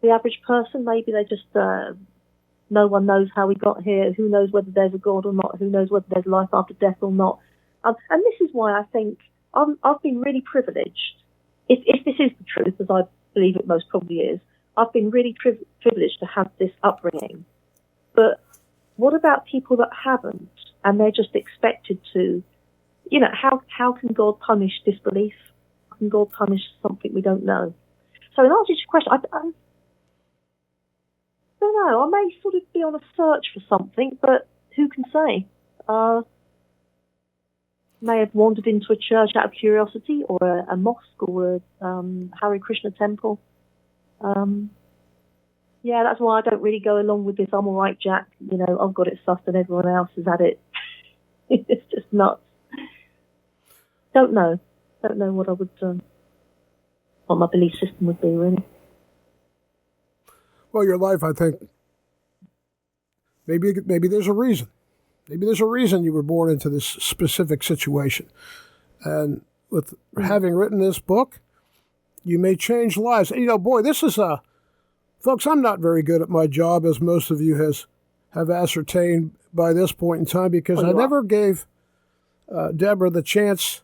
S2: the average person, maybe they just, no one knows how we got here. Who knows whether there's a God or not? Who knows whether there's life after death or not? And this is why I think I've been really privileged. If this is the truth, as I believe it most probably is, I've been really privileged to have this upbringing. But what about people that haven't, and they're just expected to, how can God punish disbelief? How can God punish something we don't know? So in answer to your question, I don't know. I may sort of be on a search for something, but who can say? May have wandered into a church out of curiosity, or a mosque, or a Hare Krishna temple. Yeah, that's why I don't really go along with this. I'm all right, Jack. I've got it sussed and everyone else has had it. It's just nuts. Don't know what I would, what my belief system would be, really.
S1: Well, your life, I think, maybe there's a reason. Maybe there's a reason you were born into this specific situation. And with having written this book, you may change lives. Boy, this is folks, I'm not very good at my job, as most of you have ascertained by this point in time, because I never gave Deborah the chance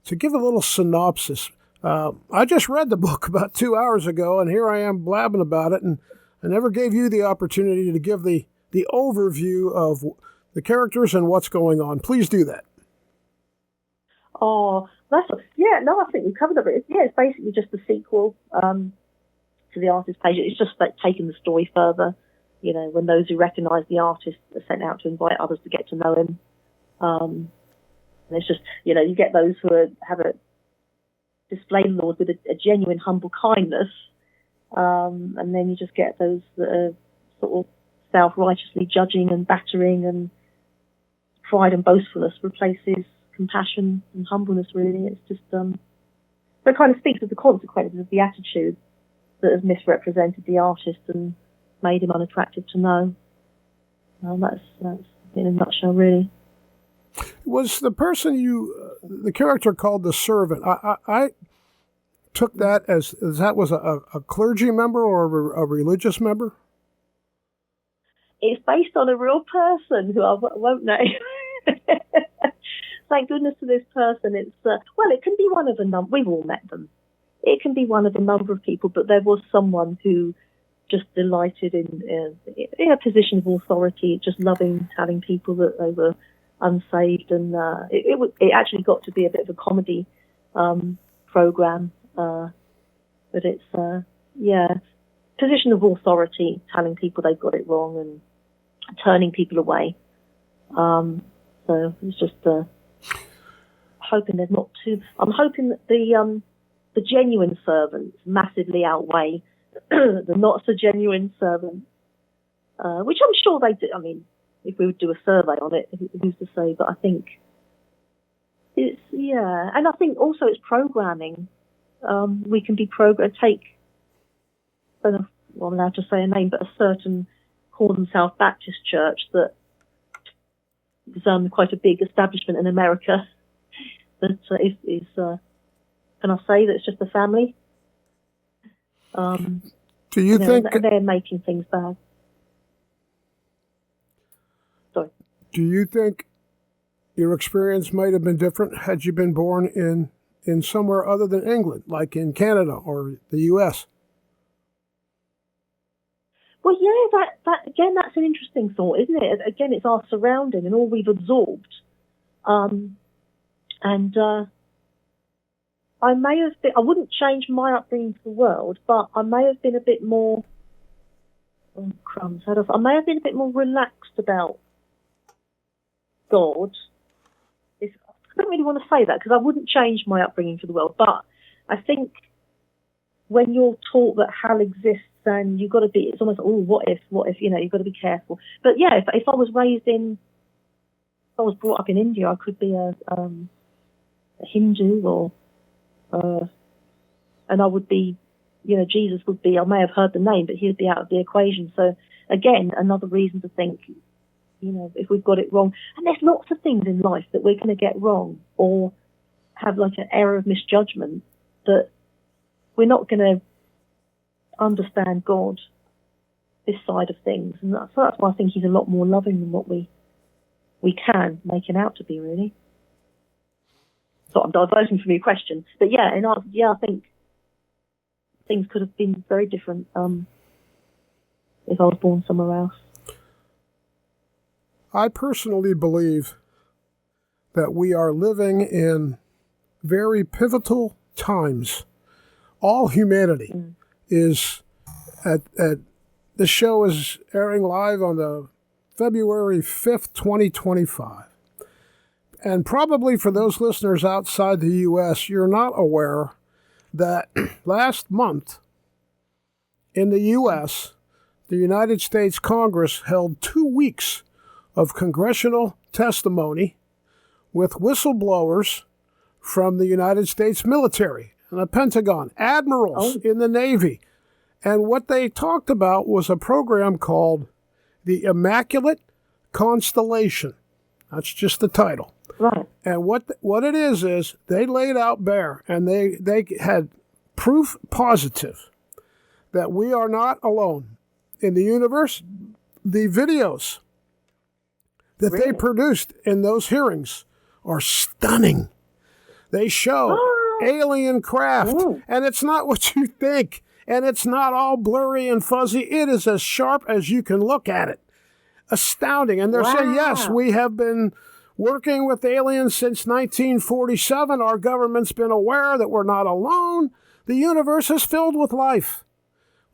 S1: to give a little synopsis. I just read the book about 2 hours ago, and here I am blabbing about it, and I never gave you the opportunity to give the overview of the characters and what's going on. Please do that.
S2: Oh, I think we covered it. It's basically just the sequel to the artist page. It's just like taking the story further. When those who recognise the artist are sent out to invite others to get to know him. And it's just, you get those who have a display the Lord with a genuine humble kindness, and then you just get those that are sort of self-righteously judging and battering, and pride and boastfulness replaces compassion and humbleness, really. It's just, but it kind of speaks of the consequences of the attitude that has misrepresented the artist and made him unattractive to know. That's in a nutshell, really.
S1: Was the person the character called the servant, I took that as that was a clergy member or a religious member?
S2: It's based on a real person who I won't name. Thank goodness for this person. It's it can be one of a number. We've all met them. It can be one of a number of people, but there was someone who just delighted in a position of authority, just loving telling people that they were unsaved, and it actually got to be a bit of a comedy program, but it's position of authority, telling people they've got it wrong and turning people away. So it's just hoping there's not too. I'm hoping that the genuine servants massively outweigh the not so genuine servants, which I'm sure they do. I mean, if we would do a survey on it, who's to say? But I think it's, and I think also it's programming. We can be take, I don't know if I'm allowed to say a name, but a certain Horton South Baptist church that is quite a big establishment in America that is can I say that it's just a family?
S1: Do you think
S2: they're making things bad? Sorry.
S1: Do you think your experience might have been different had you been born in somewhere other than England, like in Canada or the U.S.?
S2: Well, yeah, that again, that's an interesting thought, isn't it? Again, it's our surrounding and all we've absorbed. I may have been, I wouldn't change my upbringing for the world, but I may have been a bit more, I may have been a bit more relaxed about God. I don't really want to say that because I wouldn't change my upbringing for the world, but I think when you're taught that hell exists and you've got to be, it's almost, what if, you've got to be careful. But yeah, if I was brought up in India, I could be a Hindu or, and I would be, Jesus would be, I may have heard the name, but he'd be out of the equation. So again, another reason to think, if we've got it wrong, and there's lots of things in life that we're going to get wrong or have like an error of misjudgment that we're not going to understand God this side of things. And that's why I think he's a lot more loving than what we can make him out to be, really. So I'm diverting from your question. But I think things could have been very different if I was born somewhere else.
S1: I personally believe that we are living in very pivotal times. All humanity is at the show is airing live on the February 5th, 2025. And probably for those listeners outside the U.S., you're not aware that last month in the U.S., the United States Congress held 2 weeks of congressional testimony with whistleblowers from the United States military and the Pentagon, admirals in the Navy. And what they talked about was a program called the Immaculate Constellation. That's just the title.
S2: Right.
S1: And what it is they laid out bare, and they had proof positive that we are not alone in the universe. The videos that they produced in those hearings are stunning. They show alien craft, and it's not what you think, and it's not all blurry and fuzzy. It is as sharp as you can look at it. Astounding. And they're saying, yes, we have been working with aliens since 1947. Our government's been aware that we're not alone. The universe is filled with life.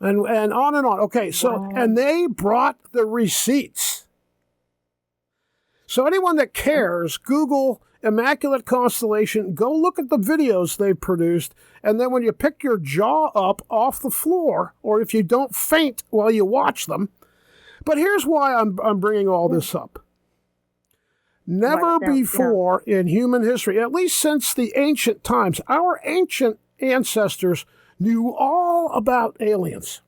S1: And on and on. Okay, so, and they brought the receipts. So anyone that cares, Google Immaculate Constellation, go look at the videos they've produced, and then when you pick your jaw up off the floor, or if you don't faint while you watch them. But here's why I'm bringing all this up. Never before in human history, at least since the ancient times, our ancient ancestors knew all about aliens.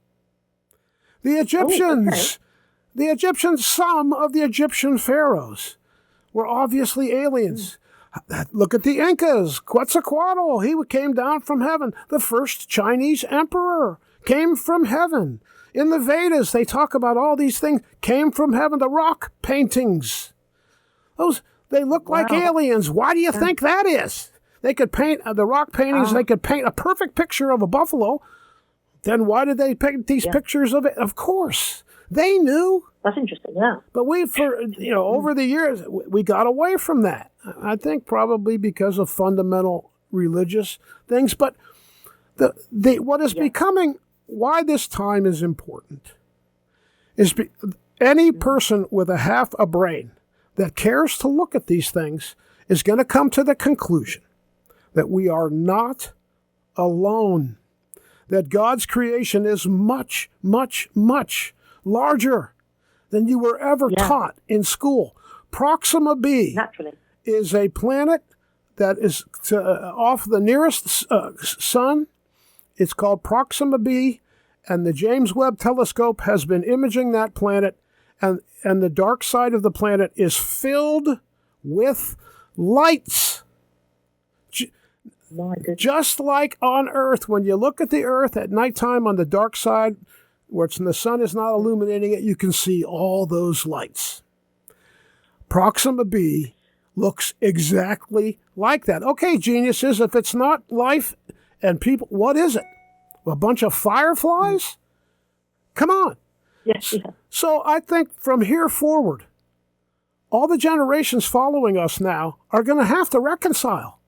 S1: The Egyptians, some of the Egyptian pharaohs were obviously aliens. Look at the Incas. Quetzalcoatl, he came down from heaven. The first Chinese emperor came from heaven. In the Vedas, they talk about all these things came from heaven. The rock paintings, they look like aliens. Why do you think that is? They could paint the rock paintings. They could paint a perfect picture of a buffalo. Then why did they paint these pictures of it? Of course, they knew.
S2: That's interesting, yeah.
S1: But over the years, we got away from that. I think probably because of fundamental religious things. But what is becoming, why this time is important, is any person with a half a brain that cares to look at these things is going to come to the conclusion that we are not alone, that God's creation is much, much, much larger than you were ever taught in school. Proxima B is a planet that is off the nearest sun. It's called Proxima B, and the James Webb Telescope has been imaging that planet, and the dark side of the planet is filled with lights. Just like on Earth, when you look at the Earth at nighttime on the dark side, where the sun is not illuminating it, you can see all those lights. Proxima B looks exactly like that. Okay, geniuses, if it's not life and people, what is it? A bunch of fireflies? Come on.
S2: Yes.
S1: So I think from here forward, all the generations following us now are going to have to reconcile.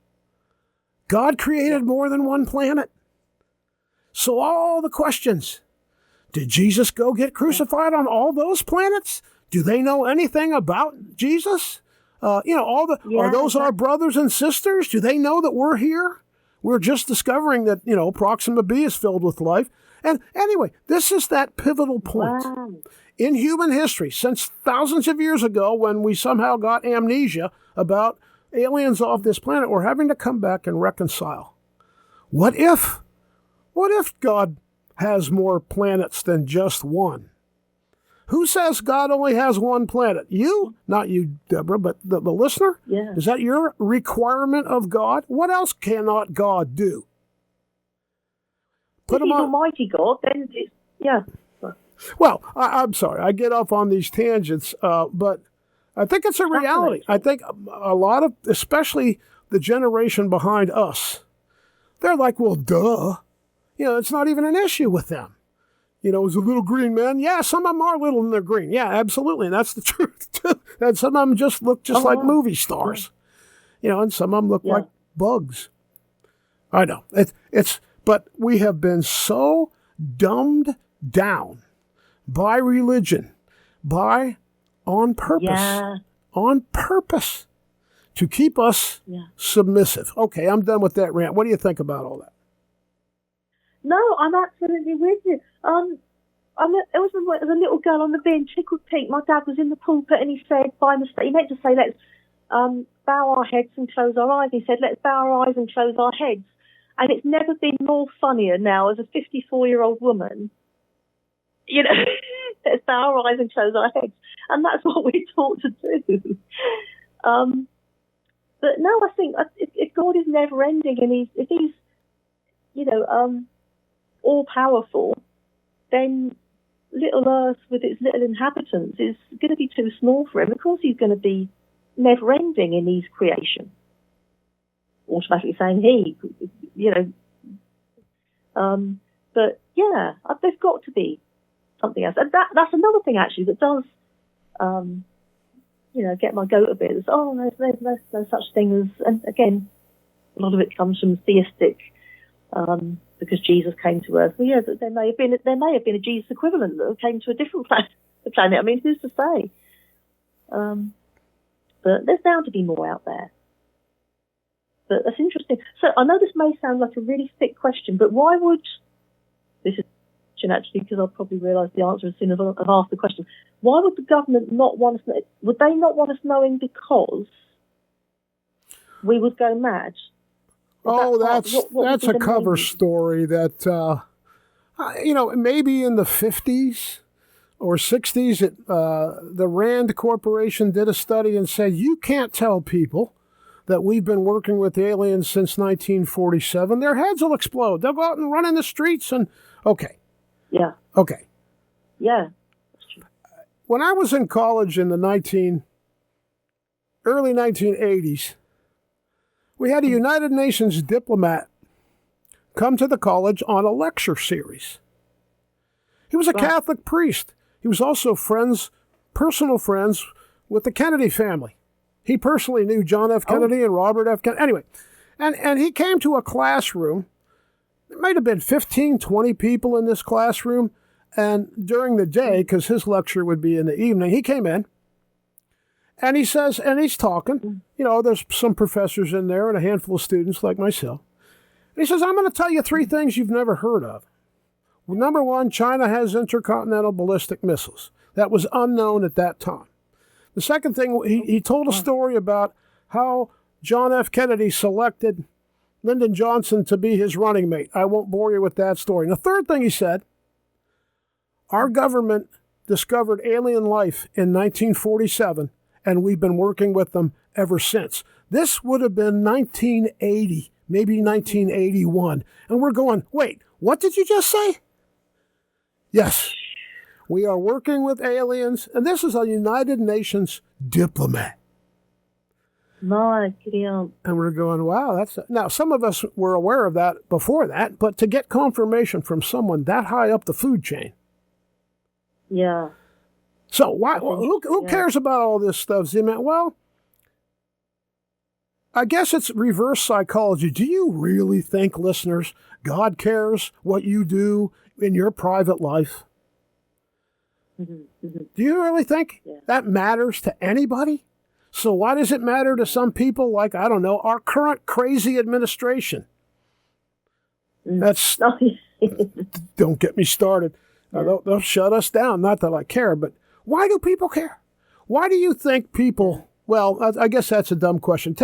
S1: God created more than one planet. So all the questions, did Jesus go get crucified on all those planets? Do they know anything about Jesus? Are those our brothers and sisters? Do they know that we're here? We're just discovering that, Proxima B is filled with life. And anyway, this is that pivotal point in human history since thousands of years ago when we somehow got amnesia about aliens off this planet. We're having to come back and reconcile. What if God has more planets than just one? Who says God only has one planet? You? Not you, Deborah, but the listener?
S2: Yeah.
S1: Is that your requirement of God? What else cannot God do?
S2: If he's Almighty God, then it's, yeah.
S1: Well, I'm sorry, I get off on these tangents, but I think it's a reality. I think a lot of, especially the generation behind us, they're like, well, duh. It's not even an issue with them. As a little green man, yeah, some of them are little and they're green. Yeah, absolutely. And that's the truth, too. And some of them just look like movie stars. And some of them look like bugs. I know. But we have been so dumbed down by religion, on purpose, to keep us submissive. Okay, I'm done with that rant. What do you think about all that?
S2: No, I'm absolutely with you. There was a little girl on the bench, tickled pink. My dad was in the pulpit and he said, by mistake, he meant to say, let's bow our heads and close our eyes. He said, let's bow our eyes and close our heads. And it's never been more funnier now as a 54-year-old woman. Let's bow our eyes and close our heads. And that's what we're taught to do. But no, I think if God is never ending and if he's all powerful, then little Earth with its little inhabitants is going to be too small for him. Of course, he's going to be never ending in his creation. Automatically saying he, but yeah, there's got to be something else. And that's another thing actually that does, get my goat a bit. It's, there's no such thing as, and again, a lot of it comes from theistic, because Jesus came to Earth. Well, yeah, but there may have been a Jesus equivalent that came to a different planet. I mean, who's to say? But there's bound to be more out there. But that's interesting. So I know this may sound like a really thick question, but why would this is actually, because I'll probably realise the answer as soon as I've asked the question. Why would the government not want us? Would they not want us knowing because we would go mad?
S1: That's a cover story that maybe in the 50s or 60s, the Rand Corporation did a study and said you can't tell people that we've been working with aliens since 1947. Their heads will explode. They'll go out and run in the streets and okay.
S2: Yeah.
S1: Okay.
S2: Yeah. That's true.
S1: When I was in college in the early 1980s, we had a United Nations diplomat come to the college on a lecture series. He was a Catholic priest. He was also personal friends with the Kennedy family. He personally knew John F. Kennedy and Robert F. Kennedy. Anyway, and he came to a classroom. There might have been 15, 20 people in this classroom. And during the day, because his lecture would be in the evening, he came in. And he says, and he's talking, there's some professors in there and a handful of students like myself. And he says, I'm going to tell you 3 things you've never heard of. Well, number 1, China has intercontinental ballistic missiles. That was unknown at that time. The second thing, he told a story about how John F. Kennedy selected Lyndon Johnson to be his running mate. I won't bore you with that story. And the third thing he said, our government discovered alien life in 1947, and we've been working with them ever since. This would have been 1980, maybe 1981. And we're going, wait, what did you just say? Yes, we are working with aliens, and this is a United Nations diplomat.
S2: My God.
S1: And we're going, wow, now some of us were aware of that before that, but to get confirmation from someone that high up the food chain.
S2: Yeah.
S1: So who cares about all this stuff, Z-Man? Well, I guess it's reverse psychology. Do you really think, listeners, God cares what you do in your private life?
S2: Mm-hmm. Mm-hmm.
S1: Do you really think that matters to anybody? So why does it matter to some people like, I don't know, our current crazy administration? That's, don't get me started. They'll shut us down. Not that I care, but why do people care? Why do you think people, well, I guess that's a dumb question.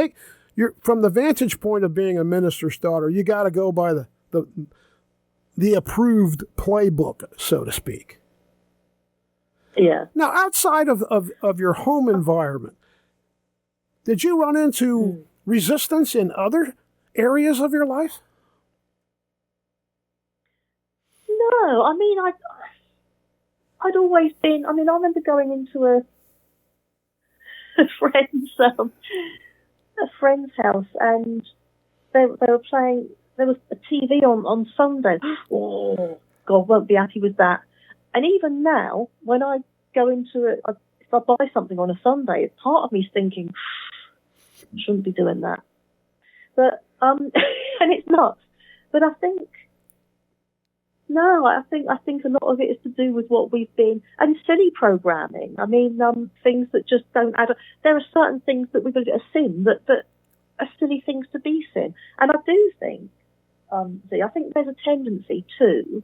S1: From the vantage point of being a minister's daughter, you got to go by the approved playbook, so to speak.
S2: Yeah.
S1: Now, outside of your home environment, did you run into resistance in other areas of your life?
S2: No, I mean, I'd always been. I mean, I remember going into a friend's house, and they were playing. There was a TV on Sunday. Oh God, won't be happy with that. And even now, when I go into it, if I buy something on a Sunday, part of me's thinking, I shouldn't be doing that. But and it's not. But I think. No, I think a lot of it is to do with what we've been, and silly programming. I mean, things that just don't add up. There are certain things that we're going to get a sin that are silly things to be sin. And I do think, I think there's a tendency to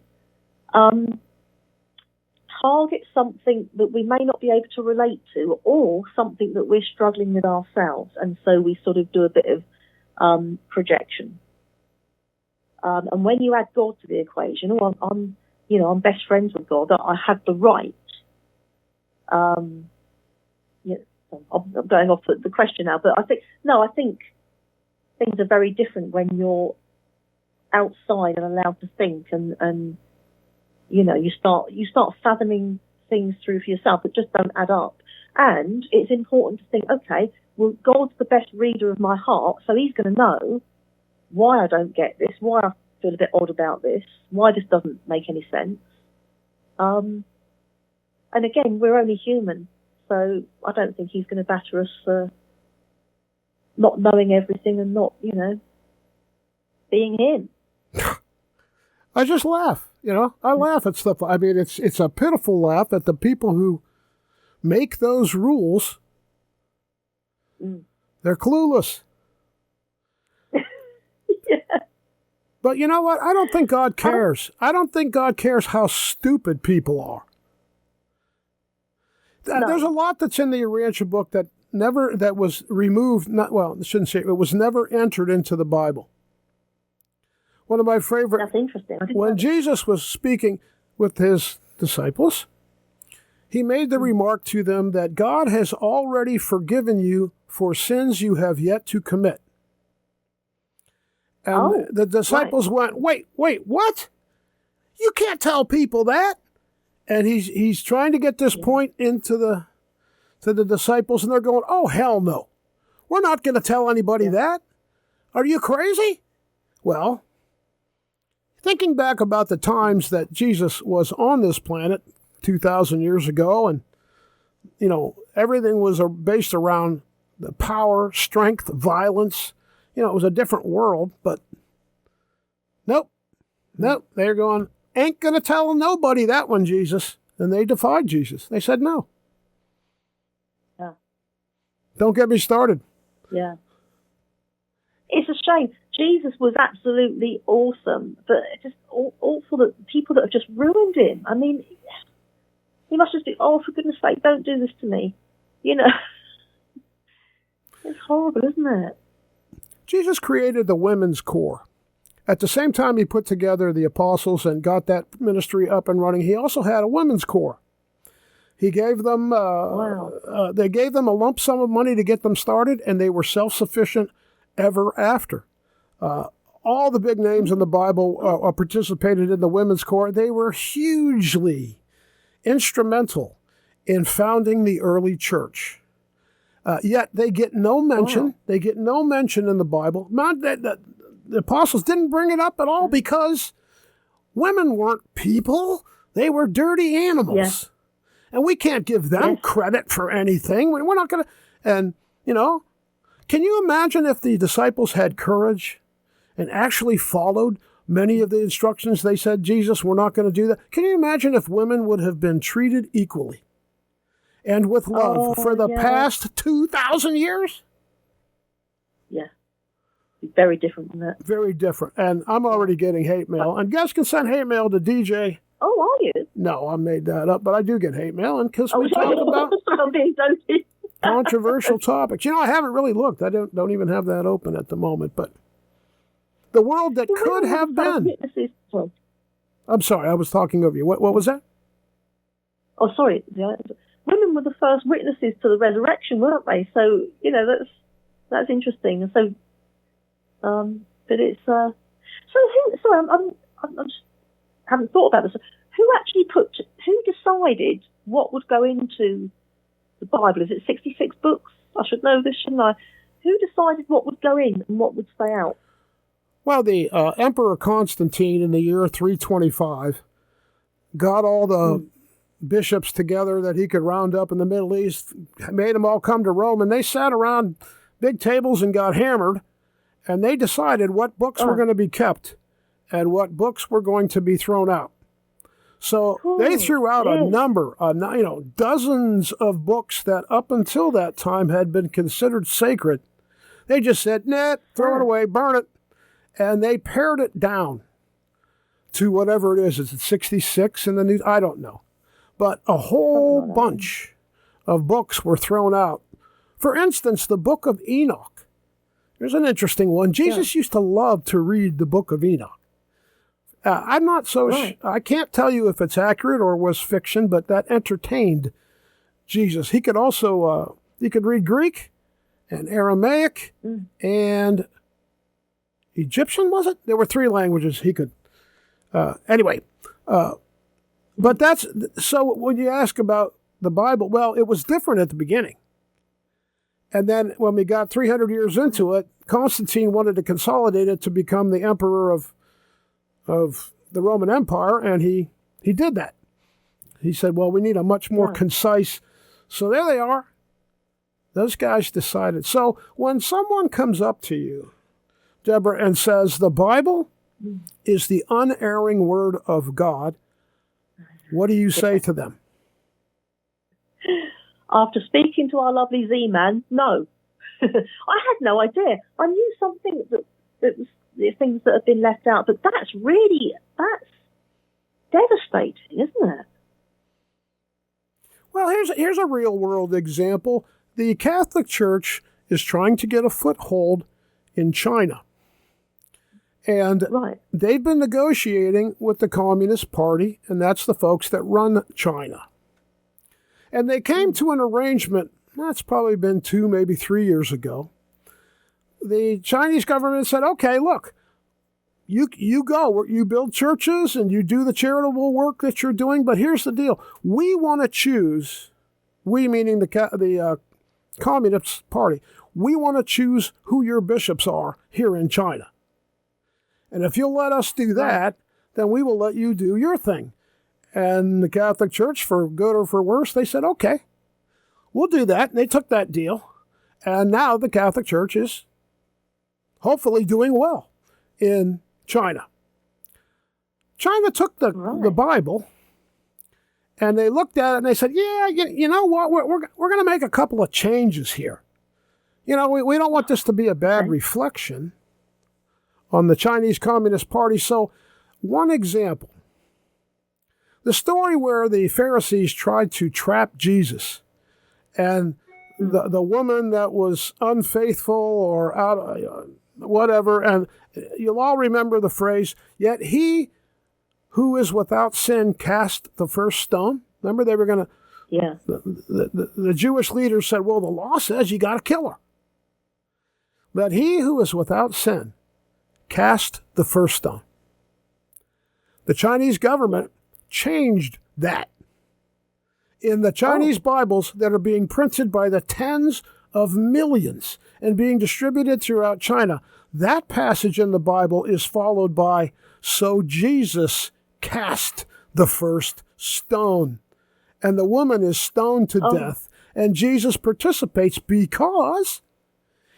S2: target something that we may not be able to relate to, or something that we're struggling with ourselves, and so we sort of do a bit of projection. And when you add God to the equation, I'm best friends with God. I have the right. I'm going off the question now, but I think things are very different when you're outside and allowed to think, and you start fathoming things through for yourself that just don't add up. And it's important to think, okay, well, God's the best reader of my heart, so He's going to know why I don't get this, why I feel a bit odd about this, why this doesn't make any sense. And again, we're only human, so I don't think He's going to batter us for not knowing everything and not, being Him.
S1: I just laugh, I laugh at stuff. I mean, it's a pitiful laugh at the people who make those rules. They're clueless. But you know what? I don't think God cares. I don't think God cares how stupid people are. No. There's a lot that's in the Urantia book that was removed. I shouldn't say it was never entered into the Bible. One of my favorite.
S2: That's interesting.
S1: When Jesus was speaking with His disciples, He made the remark to them that God has already forgiven you for sins you have yet to commit. And the disciples went, wait, what? You can't tell people that. And he's trying to get this point into the disciples, and they're going, oh, hell no. We're not going to tell anybody that. Are you crazy? Well, thinking back about the times that Jesus was on this planet 2,000 years ago, and, everything was based around the power, strength, violence. It was a different world, but nope. They're going, ain't going to tell nobody that one, Jesus. And they defied Jesus. They said no.
S2: Yeah.
S1: Don't get me started.
S2: Yeah. It's a shame. Jesus was absolutely awesome, but it's just awful that people that have just ruined Him. I mean, He must just be, oh, for goodness sake, don't do this to me. It's horrible, isn't it?
S1: Jesus created the women's corps. At the same time He put together the apostles and got that ministry up and running, He also had a women's corps. He gave them, they gave them a lump sum of money to get them started, and they were self-sufficient ever after. All the big names in the Bible participated in the women's corps. They were hugely instrumental in founding the early church. Yet they get no mention. Wow. They get no mention in the Bible. The apostles didn't bring it up at all because women weren't people. They were dirty animals. Yeah. And we can't give them credit for anything. We're not going to. And, can you imagine if the disciples had courage and actually followed many of the instructions? They said, Jesus, we're not going to do that. Can you imagine if women would have been treated equally and with love for the past 2,000 years? Yeah.
S2: Very different from that.
S1: Very different. And I'm already getting hate mail. And guests can send hate mail to DJ.
S2: Oh, are you?
S1: No, I made that up. But I do get hate mail. And because we talk about controversial topics. I haven't really looked. I don't even have that open at the moment. But the world that could have been. I'm sorry, I was talking over you. What was that?
S2: women were the first witnesses to the resurrection, weren't they? So, that's interesting. And so, but it's, I just haven't thought about this. Who decided what would go into the Bible? Is it 66 books? I should know this, shouldn't I? Who decided what would go in and what would stay out?
S1: Well, the Emperor Constantine in the year 325 got all the bishops together that he could round up in the Middle East, made them all come to Rome, and they sat around big tables and got hammered, and they decided what books were going to be kept and what books were going to be thrown out. So they threw out a number, dozens of books that up until that time had been considered sacred. They just said, nah, throw it away, burn it. And they pared it down to whatever it is. Is it 66 in the news? I don't know. But a whole bunch of books were thrown out. For instance, the book of Enoch. Here's an interesting one. Jesus used to love to read the book of Enoch. I'm not so I can't tell you if it's accurate or was fiction, but that entertained Jesus. He could also he could read Greek and Aramaic and Egyptian, was it? There were 3 languages he could. But that's so. When you ask about the Bible, well, it was different at the beginning, and then when we got 300 years into it, Constantine wanted to consolidate it to become the emperor of the Roman Empire, and he did that. He said, well, we need a much more concise. So there they are. Those guys decided. So when someone comes up to you, Deborah, and says the Bible is the unerring word of God, what do you say to them?
S2: After speaking to our lovely Z-Man, no. I had no idea. I knew something that was the things that have been left out, but that's devastating, isn't it?
S1: Well, here's a real world example. The Catholic Church is trying to get a foothold in China. And they've been negotiating with the Communist Party, and that's the folks that run China. And they came to an arrangement, that's probably been 2, maybe 3 years ago. The Chinese government said, okay, look, you go, you build churches and you do the charitable work that you're doing, but here's the deal. We want to choose, we meaning the Communist Party, we want to choose who your bishops are here in China. And if you'll let us do that, then we will let you do your thing. And the Catholic Church, for good or for worse, they said, okay, we'll do that. And they took that deal. And now the Catholic Church is hopefully doing well in China. China took the Bible and they looked at it and they said, yeah, you know what, we're going to make a couple of changes here. We don't want this to be a bad reflection on the Chinese Communist Party. So one example, the story where the Pharisees tried to trap Jesus and the woman that was unfaithful or out whatever, and you'll all remember the phrase, yet he who is without sin cast the first stone. Remember they were going to, the Jewish leaders said, well, the law says you got to kill her. Let he who is without sin cast the first stone. The Chinese government changed that. In the Chinese Bibles that are being printed by the tens of millions and being distributed throughout China, that passage in the Bible is followed by, so Jesus cast the first stone. And the woman is stoned to death, and Jesus participates because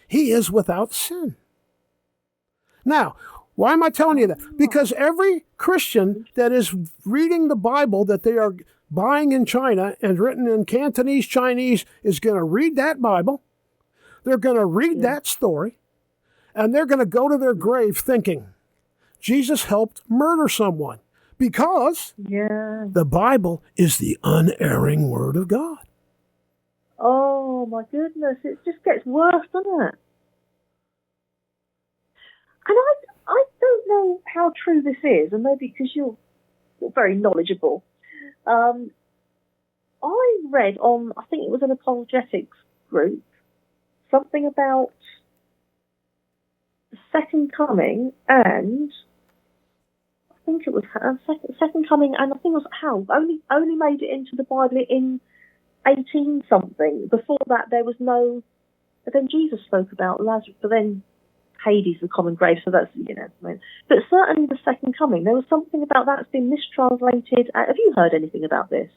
S1: he is without sin. Now, why am I telling you that? Because every Christian that is reading the Bible that they are buying in China and written in Cantonese Chinese is going to read that Bible. They're going to read that story, and they're going to go to their grave thinking, Jesus helped murder someone because the Bible is the unerring word of God.
S2: Oh, my goodness. It just gets worse, doesn't it? And I don't know how true this is, and maybe because you're very knowledgeable. I read on, I think it was an apologetics group, something about the second coming, and I think it was second coming, and I think it was how only made it into the Bible in 18 something. Before that, there was no. But then Jesus spoke about Lazarus, but then Hades, the common grave. So that's But certainly the second coming, there was something about that's been mistranslated. Have you heard anything about this?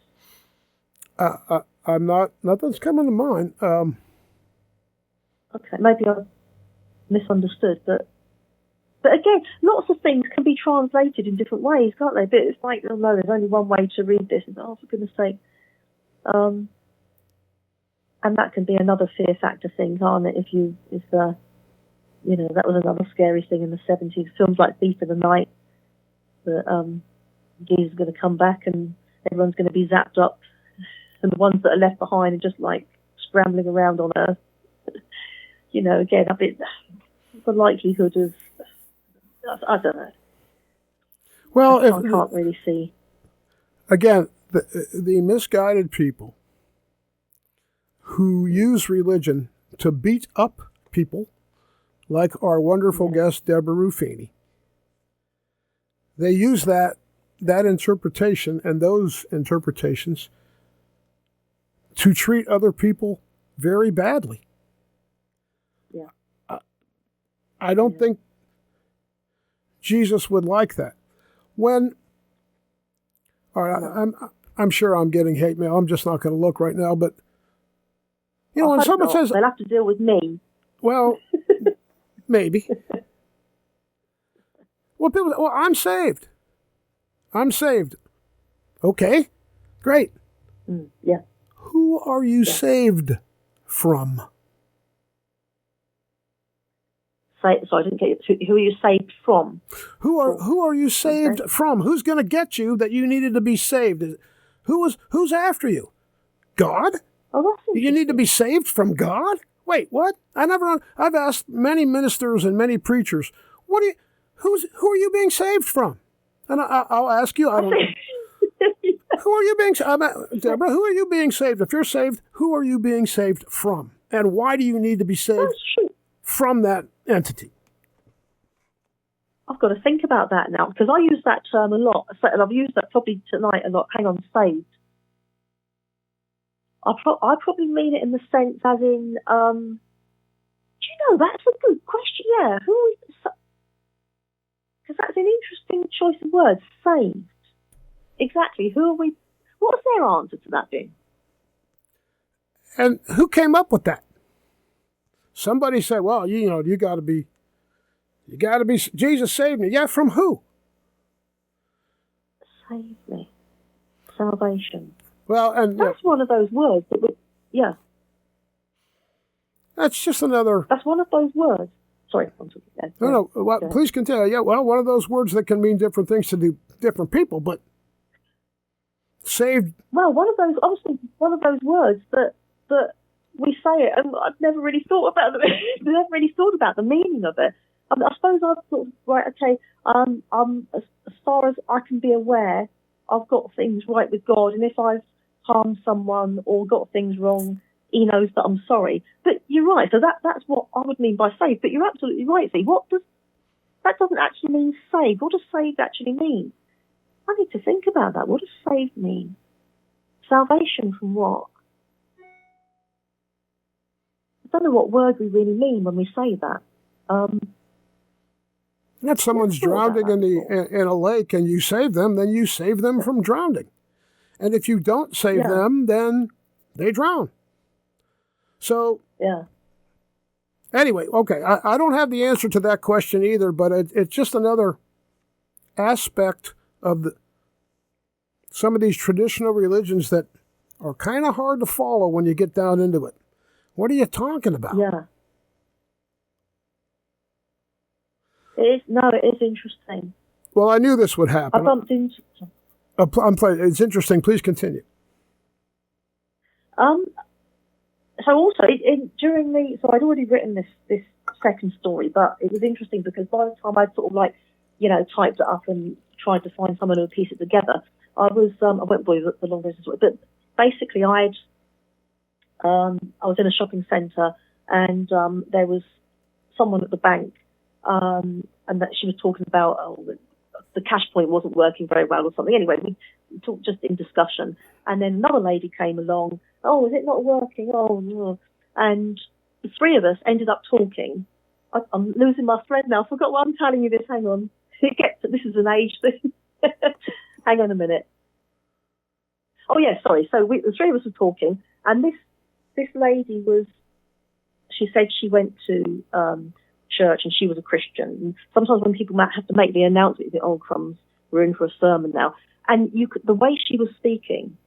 S1: I'm not. Nothing's coming to mind.
S2: Okay, maybe I misunderstood, but again, lots of things can be translated in different ways, can't they? But it's like, oh no, there's only one way to read this. And, oh, for goodness sake. And that can be another fear factor thing, can't it? That was another scary thing in the 70s. Films like Thief of the Night, that Jesus is going to come back and everyone's going to be zapped up, and the ones that are left behind are just like scrambling around on Earth. Again, a bit the likelihood of, I don't know.
S1: Well,
S2: I can't really see.
S1: Again, the misguided people who use religion to beat up people, like our wonderful guest Deborah Ruffini, they use that interpretation and those interpretations to treat other people very badly.
S2: Yeah.
S1: I don't think Jesus would like that. All right, I'm sure I'm getting hate mail. I'm just not going to look right now, but when someone says
S2: they'll have to deal with me.
S1: Well, maybe. Well, I'm saved. I'm saved. Okay, great.
S2: Yeah.
S1: Who are you saved from?
S2: Sorry, I didn't get it. Who are you saved from?
S1: Who are you saved from? Who's going to get you that you needed to be saved? Who's after you? God?
S2: Oh, that's
S1: you need to be saved from God? Wait, what? I've asked many ministers and many preachers, who are you being saved from? And I'll ask you, I don't know. Who are you being Deborah, who are you being saved? If you're saved, who are you being saved from? And why do you need to be saved from that entity?
S2: I've got to think about that now, because I use that term a lot, and I've used that probably tonight a lot. Hang on, saved. I probably mean it in the sense as in, do you know, that's a good question, yeah. Because that's an interesting choice of words, saved. Exactly, who are we, what's their answer to that been?
S1: And who came up with that? Somebody said, well, you got to be, Jesus saved me. Yeah, from who?
S2: Save me. Salvation.
S1: Well, and
S2: that's one of those words that would, yeah.
S1: That's just another.
S2: That's one of those words. Sorry, I'm talking there.
S1: No. Well, please continue. Yeah, well, one of those words that can mean different things to different people, but saved.
S2: Well, obviously one of those words that we say it, and I've never really thought about the meaning of it. I suppose I've thought, right, okay, as far as I can be aware, I've got things right with God, and if I've harmed someone or got things wrong, He knows that I'm sorry. But you're right, so that's what I would mean by saved. But you're absolutely right, see, that doesn't actually mean saved. What does saved actually mean? I need to think about that. What does saved mean? Salvation from what? I don't know what word we really mean when we say that.
S1: If someone's drowning in a lake and you save them, then you save them from drowning. And if you don't save them, then they drown. So, anyway, okay, I don't have the answer to that question either, but it's just another aspect of some of these traditional religions that are kind of hard to follow when you get down into it. What are you talking about?
S2: Yeah. It is interesting.
S1: Well, I knew this would happen.
S2: I bumped into...
S1: It's interesting. Please continue.
S2: So also, so I'd already written this second story, but it was interesting because by the time I'd sort of typed it up and tried to find someone who would piece it together, I won't bore you with the long version story, but basically I was in a shopping centre, and there was someone at the bank, and that she was talking about the cash point wasn't working very well or something. Anyway, we talked just in discussion, and then another lady came along. Oh, is it not working? Oh, no. And the three of us ended up talking. I'm losing my thread now. I forgot why I'm telling you this. Hang on. This is an age thing. Hang on a minute. Oh, yeah, sorry. So the three of us were talking, and this lady she said she went to church and she was a Christian. And sometimes when people have to make the announcement, you think, oh, crumbs, we're in for a sermon now. And the way she was speaking,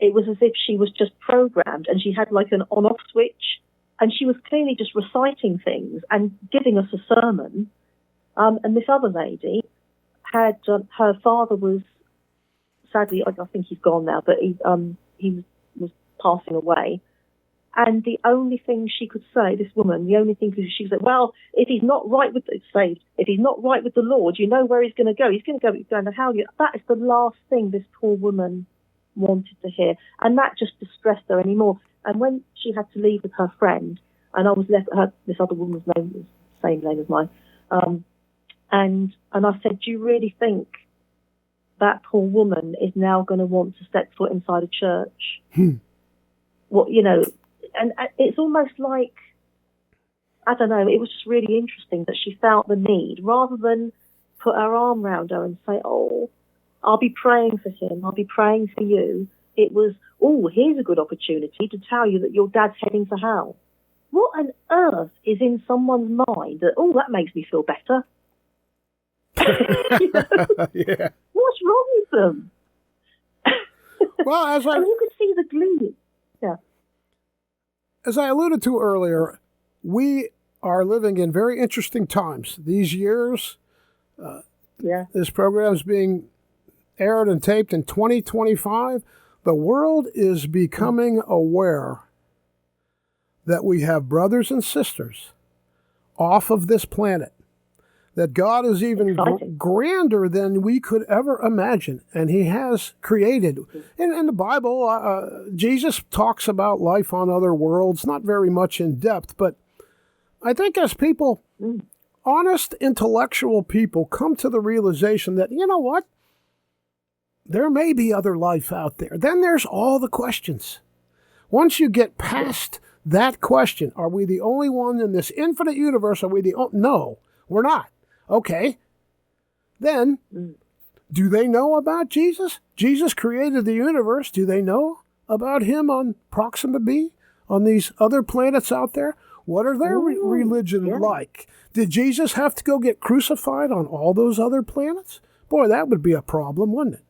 S2: it was as if she was just programmed, and she had like an on-off switch, and she was clearly just reciting things and giving us a sermon. And this other lady had, her father was, sadly, I think he's gone now, but he was passing away. And the only thing she could say, this woman, the only thing she said, well, if he's not right with if he's not right with the Lord, you know where he's going to go. He's going to hell. That is the last thing this poor woman wanted to hear. And that just distressed her anymore. And when she had to leave with her friend, and I was left, this other woman's name was the same name as mine, and I said, do you really think that poor woman is now going to want to step foot inside a church? What, and it's almost like, I don't know, it was just really interesting that she felt the need, rather than put her arm around her and say, oh, I'll be praying for him, I'll be praying for you. It was, oh, here's a good opportunity to tell you that your dad's heading for hell. What on earth is in someone's mind that, oh, that makes me feel better?
S1: Yeah.
S2: What's wrong with them?
S1: Well,
S2: and you could see the glee. Yeah.
S1: As I alluded to earlier, we are living in very interesting times. These years, this program is being aired and taped in 2025. The world is becoming aware that we have brothers and sisters off of this planet, that God is even grander than we could ever imagine, and he has created. In the Bible, Jesus talks about life on other worlds, not very much in depth, but I think as people, honest, intellectual people, come to the realization that, you know what, there may be other life out there. Then there's all the questions. Once you get past that question, are we the only one in this infinite universe? Are we the only? No, we're not. Okay. Then, do they know about Jesus? Jesus created the universe. Do they know about him on Proxima B, on these other planets out there? What are their religion like? Did Jesus have to go get crucified on all those other planets? Boy, that would be a problem, wouldn't it?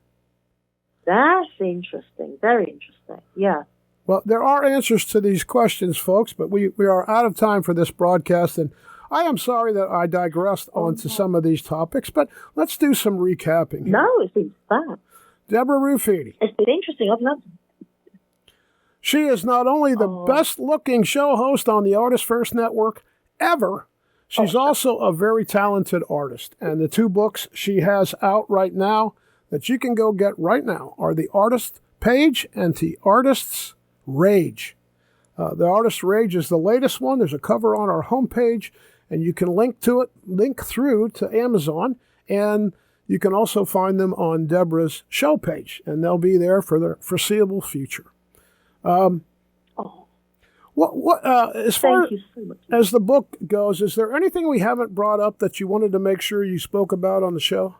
S2: That's interesting. Very interesting. Yeah.
S1: Well, there are answers to these questions, folks, but we are out of time for this broadcast, and I am sorry that I digressed onto some of these topics, but let's do some recapping here.
S2: No, it's been fun.
S1: Deborah Ruffini.
S2: It's been interesting. I've loved it.
S1: She is not only the best-looking show host on the Artist First Network ever, she's also a very talented artist. And the two books she has out right now that you can go get right now are The Artist Page and The Artist's Rage. The Artist's Rage is the latest one. There's a cover on our homepage, and you can link through to Amazon, and you can also find them on Deborah's show page, and they'll be there for the foreseeable future. As far as the book goes, is there anything we haven't brought up that you wanted to make sure you spoke about on the show?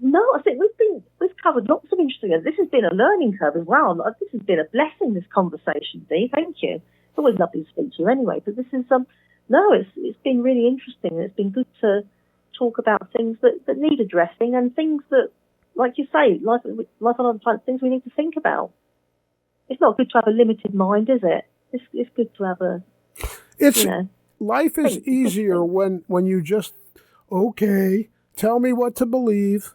S2: No, I think we've covered lots of interesting things. This has been a learning curve as well. This has been a blessing, this conversation, Dee. Thank you. It's always lovely to speak to you anyway, but this is it's been really interesting. It's been good to talk about things that need addressing, and things that, like you say, life on other planets, things we need to think about. It's not good to have a limited mind, is it? It's good to have
S1: life is easier when you just, okay, tell me what to believe,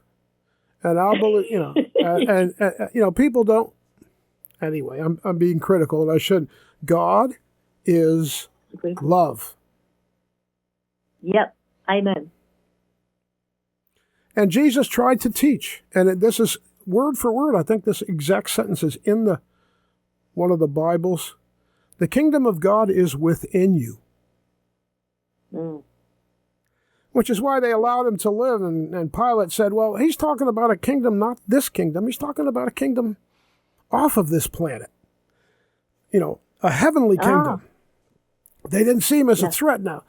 S1: and I'll believe, and people don't. Anyway, I'm being critical, and I shouldn't. God is love.
S2: Yep. Amen.
S1: And Jesus tried to teach, and this is word for word, I think this exact sentence is in one of the Bibles. The kingdom of God is within you.
S2: Mm.
S1: Which is why they allowed him to live. And Pilate said, well, he's talking about a kingdom, not this kingdom. He's talking about a kingdom off of this planet. You know, a heavenly kingdom. They didn't see him as a threat now.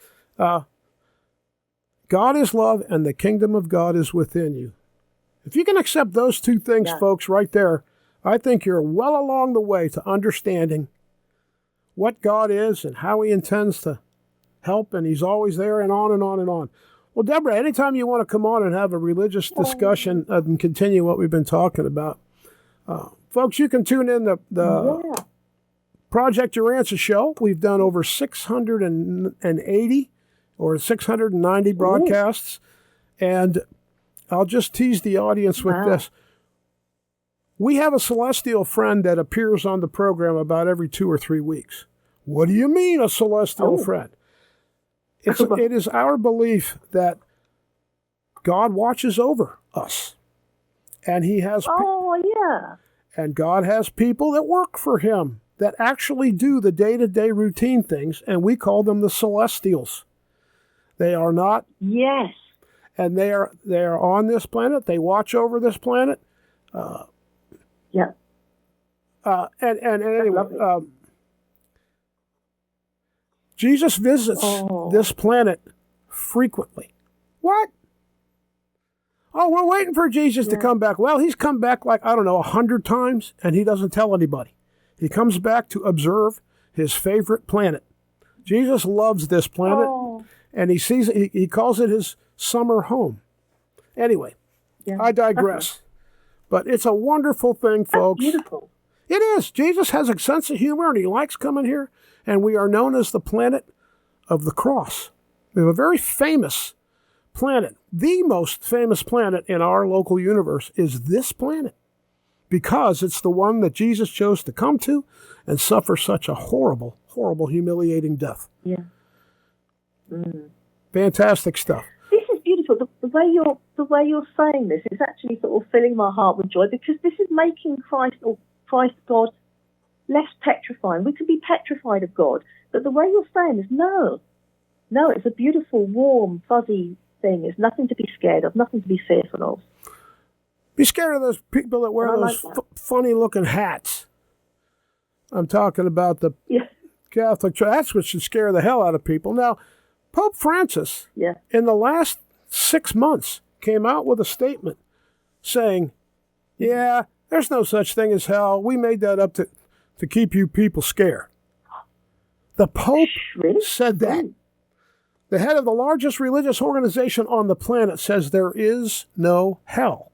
S1: God is love, and the kingdom of God is within you. If you can accept those two things, folks, right there, I think you're well along the way to understanding what God is and how he intends to help, and he's always there, and on and on and on. Well, Deborah, anytime you want to come on and have a religious discussion and continue what we've been talking about, folks, you can tune in the Project Your Answer show. We've done over 680 or 690 broadcasts, and I'll just tease the audience with this. We have a celestial friend that appears on the program about every 2 or 3 weeks. What do you mean, a celestial friend? It is our belief that God watches over us, and he has and God has people that work for him that actually do the day-to-day routine things, and we call them the celestials. They are not and they are on this planet. They watch over this planet. And anyway, Jesus visits this planet frequently. What? Oh, we're waiting for Jesus to come back. Well, he's come back 100 times, and he doesn't tell anybody. He comes back to observe his favorite planet. Jesus loves this planet, and he calls it his summer home. Anyway, I digress. But it's a wonderful thing, folks.
S2: That's beautiful.
S1: It is. Jesus has a sense of humor, and he likes coming here, and we are known as the planet of the cross. We have a very famous planet. The most famous planet in our local universe is this planet, because it's the one that Jesus chose to come to and suffer such a horrible, horrible, humiliating death. Fantastic stuff.
S2: This is beautiful. The way you're saying this is actually sort of filling my heart with joy, because this is making Christ God less petrifying. We can be petrified of God, but the way you're saying is no, it's a beautiful, warm, fuzzy thing. It's nothing to be scared of, nothing to be fearful of.
S1: Be scared of those people that wear those funny-looking hats. I'm talking about the Catholic Church. That's what should scare the hell out of people. Now, Pope Francis, in the last 6 months, came out with a statement saying, there's no such thing as hell. We made that up to keep you people scared. The Pope said that. The head of the largest religious organization on the planet says there is no hell.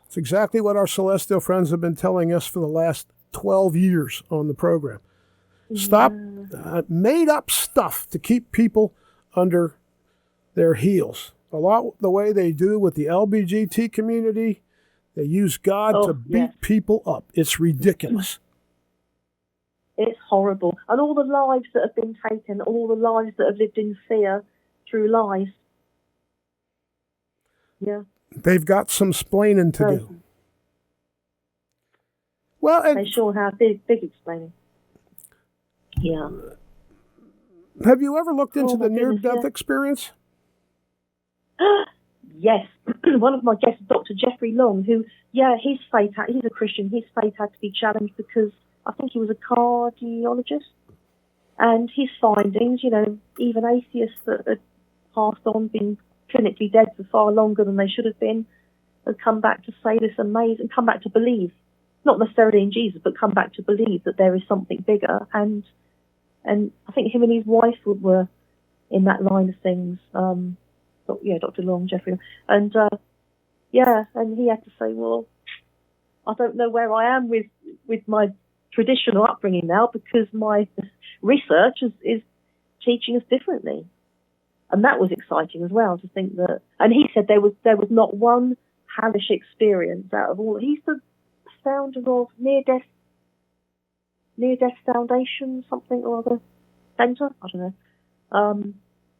S1: It's exactly what our celestial friends have been telling us for the last 12 years on the program. Stop made up stuff to keep people under their heels. A lot the way they do with the LGBT community. They use God to beat people up. It's ridiculous.
S2: It's horrible. And all the lives that have been taken, all the lives that have lived in fear through lies.
S1: They've got some splaining to do. Well,
S2: they sure have. Big explaining.
S1: Have you ever looked into the near-death experience?
S2: Yes. One of my guests, Dr. Jeffrey Long, who, his fate, he's a Christian, his fate had to be challenged because I think he was a cardiologist. And his findings, even atheists that had passed on, been clinically dead for far longer than they should have been, had come back to say this amazing, come back to believe, not necessarily in Jesus, but come back to believe that there is something bigger. And I think him and his wife were in that line of things. Dr. Long, Jeffrey. And, and he had to say, well, I don't know where I am with my traditional upbringing now, because my research is teaching us differently. And that was exciting as well, to think that. And he said there was not one hellish experience out of all. He's the founder of Near Death Foundation, something or other centre. I don't know.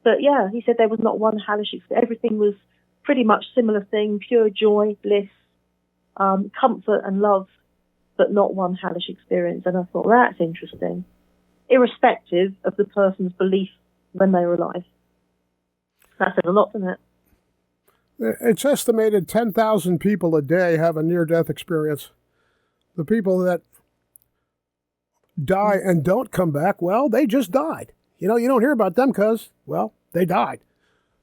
S2: But he said there was not one hellish experience. Everything was pretty much similar thing, pure joy, bliss, comfort and love, but not one hellish experience. And I thought, that's interesting, irrespective of the person's belief when they were alive. That says a lot, doesn't it?
S1: It's estimated 10,000 people a day have a near-death experience. The people that die and don't come back, well, they just died. You know, you don't hear about them because, well, they died.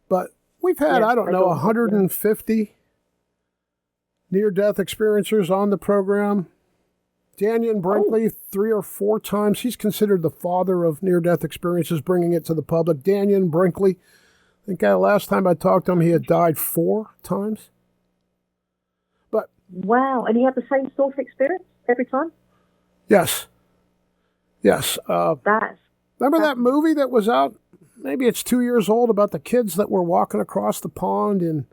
S1: But we've had, 150 near-death experiencers on the program. Daniel Brinkley, 3 or 4 times. He's considered the father of near-death experiences, bringing it to the public. Daniel Brinkley, I think last time I talked to him, he had died 4 times. But
S2: wow, and he had the same sort of experience every time?
S1: Yes. Remember that movie that was out? Maybe it's 2 years old, about the kids that were walking across the pond in,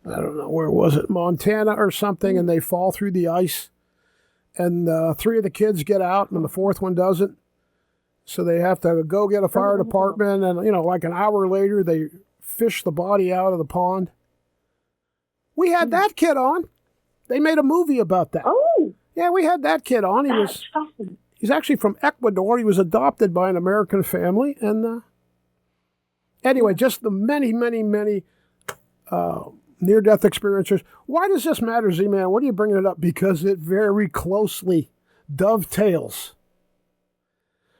S1: I don't know, where was it, Montana or something, and they fall through the ice. And 3 of the kids get out, and the 4th one doesn't. So they have to go get a fire department, and, like an hour later, they fish the body out of the pond. We had that kid on. They made a movie about that.
S2: Oh!
S1: Yeah, we had that kid on. He's actually from Ecuador. He was adopted by an American family. And anyway, just the many, many, many near-death experiencers. Why does this matter, Z-Man? What are you bringing it up? Because it very closely dovetails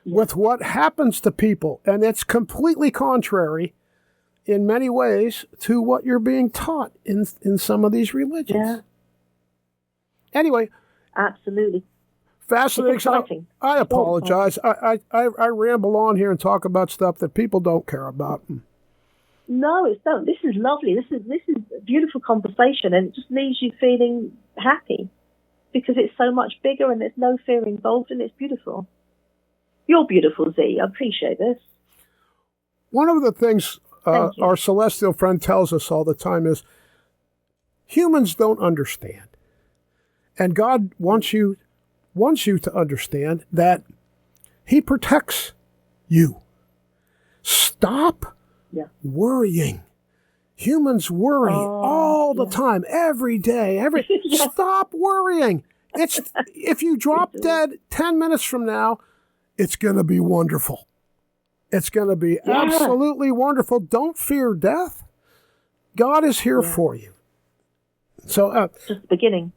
S1: with what happens to people. And it's completely contrary in many ways to what you're being taught in some of these religions.
S2: Yeah.
S1: Anyway.
S2: Absolutely.
S1: Fascinating.
S2: It's exciting.
S1: I apologize. I ramble on here and talk about stuff that people don't care about.
S2: No, it's not. This is lovely. This is a beautiful conversation, and it just leaves you feeling happy because it's so much bigger and there's no fear involved, and it's beautiful. You're beautiful, Z. I appreciate this.
S1: One of the things our celestial friend tells us all the time is humans don't understand. And God wants you to understand that he protects you. Stop worrying. Humans worry all the time, every day, Stop worrying. If you drop dead 10 minutes from now, it's going to be wonderful. It's going to be absolutely wonderful. Don't fear death. God is here for you. So
S2: just the beginning.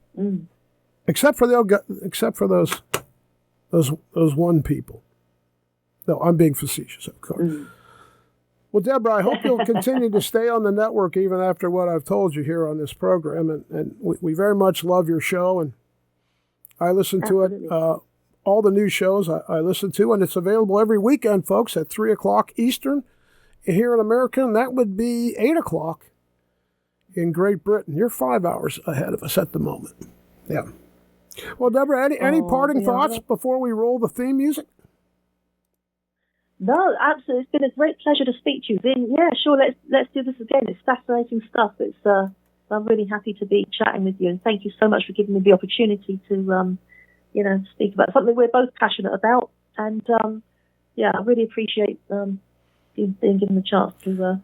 S1: Except for those one people. No, I'm being facetious, of course. Well, Deborah, I hope you'll continue to stay on the network even after what I've told you here on this program. And we very much love your show, and I listen to it. All the new shows I listen to, and it's available every weekend, folks, at 3 o'clock Eastern here in America, and that would be 8 o'clock in Great Britain. You're 5 hours ahead of us at the moment. Yeah. Well, Deborah, any parting thoughts before we roll the theme music?
S2: No, absolutely. It's been a great pleasure to speak to you, Vin. Yeah, sure. Let's do this again. It's fascinating stuff. I'm really happy to be chatting with you, and thank you so much for giving me the opportunity to, speak about something we're both passionate about. And I really appreciate being given the chance to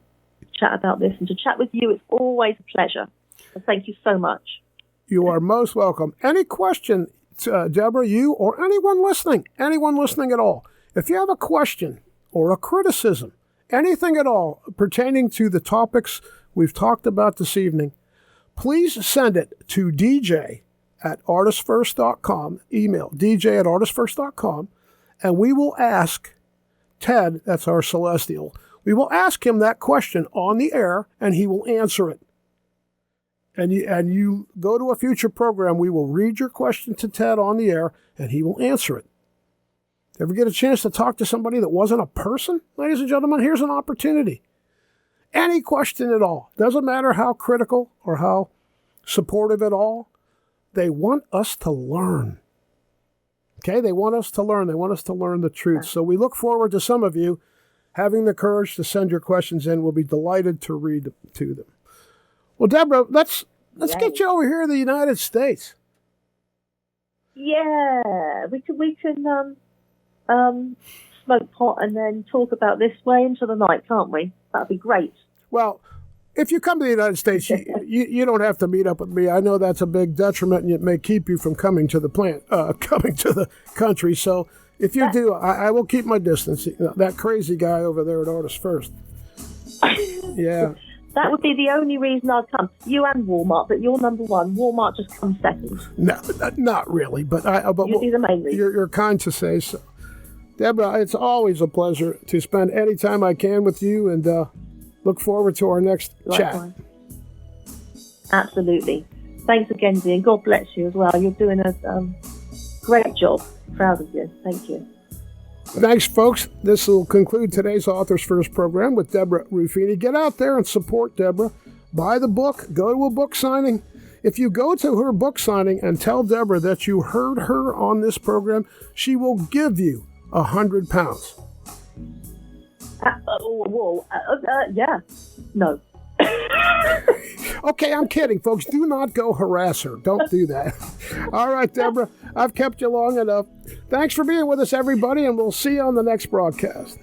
S2: chat about this and to chat with you. It's always a pleasure. So thank you so much.
S1: You are most welcome. Any question, Deborah, you or anyone listening at all, if you have a question or a criticism, anything at all pertaining to the topics we've talked about this evening, please send it to dj@artistfirst.com, email dj@artistfirst.com, and we will ask Ted, that's our celestial, we will ask him that question on the air, and he will answer it. And you go to a future program, we will read your question to Ted on the air, and he will answer it. Ever get a chance to talk to somebody that wasn't a person? Ladies and gentlemen, here's an opportunity. Any question at all. Doesn't matter how critical or how supportive at all. They want us to learn. Okay? They want us to learn. They want us to learn the truth. So we look forward to some of you having the courage to send your questions in. We'll be delighted to read to them. Well, Deborah, let's get you over here in the United States.
S2: Yeah, we can smoke pot and then talk about this way into the night, can't we? That'd be great.
S1: Well, If you come to the United States, you don't have to meet up with me. I know that's a big detriment, and it may keep you from coming to the coming to the country. So if you do, I will keep my distance. That crazy guy over there at Artists First. Yeah.
S2: That would be the only reason I'd come. You and Walmart, but you're number one. Walmart just comes second.
S1: No, not really. But
S2: you'd be the main reason.
S1: You're kind to say so. Deborah, it's always a pleasure to spend any time I can with you, and look forward to our next chat.
S2: Absolutely. Thanks again, Dean. God bless you as well. You're doing a great job. Proud of you. Thank you.
S1: Thanks, folks. This will conclude today's Authors First program with Deborah Ruffini. Get out there and support Deborah. Buy the book. Go to a book signing. If you go to her book signing and tell Deborah that you heard her on this program, she will give you £100.
S2: Yeah. No.
S1: Okay, I'm kidding, folks. Do not go harass her. Don't do that. All right, Deborah, I've kept you long enough. Thanks for being with us, everybody, and we'll see you on the next broadcast.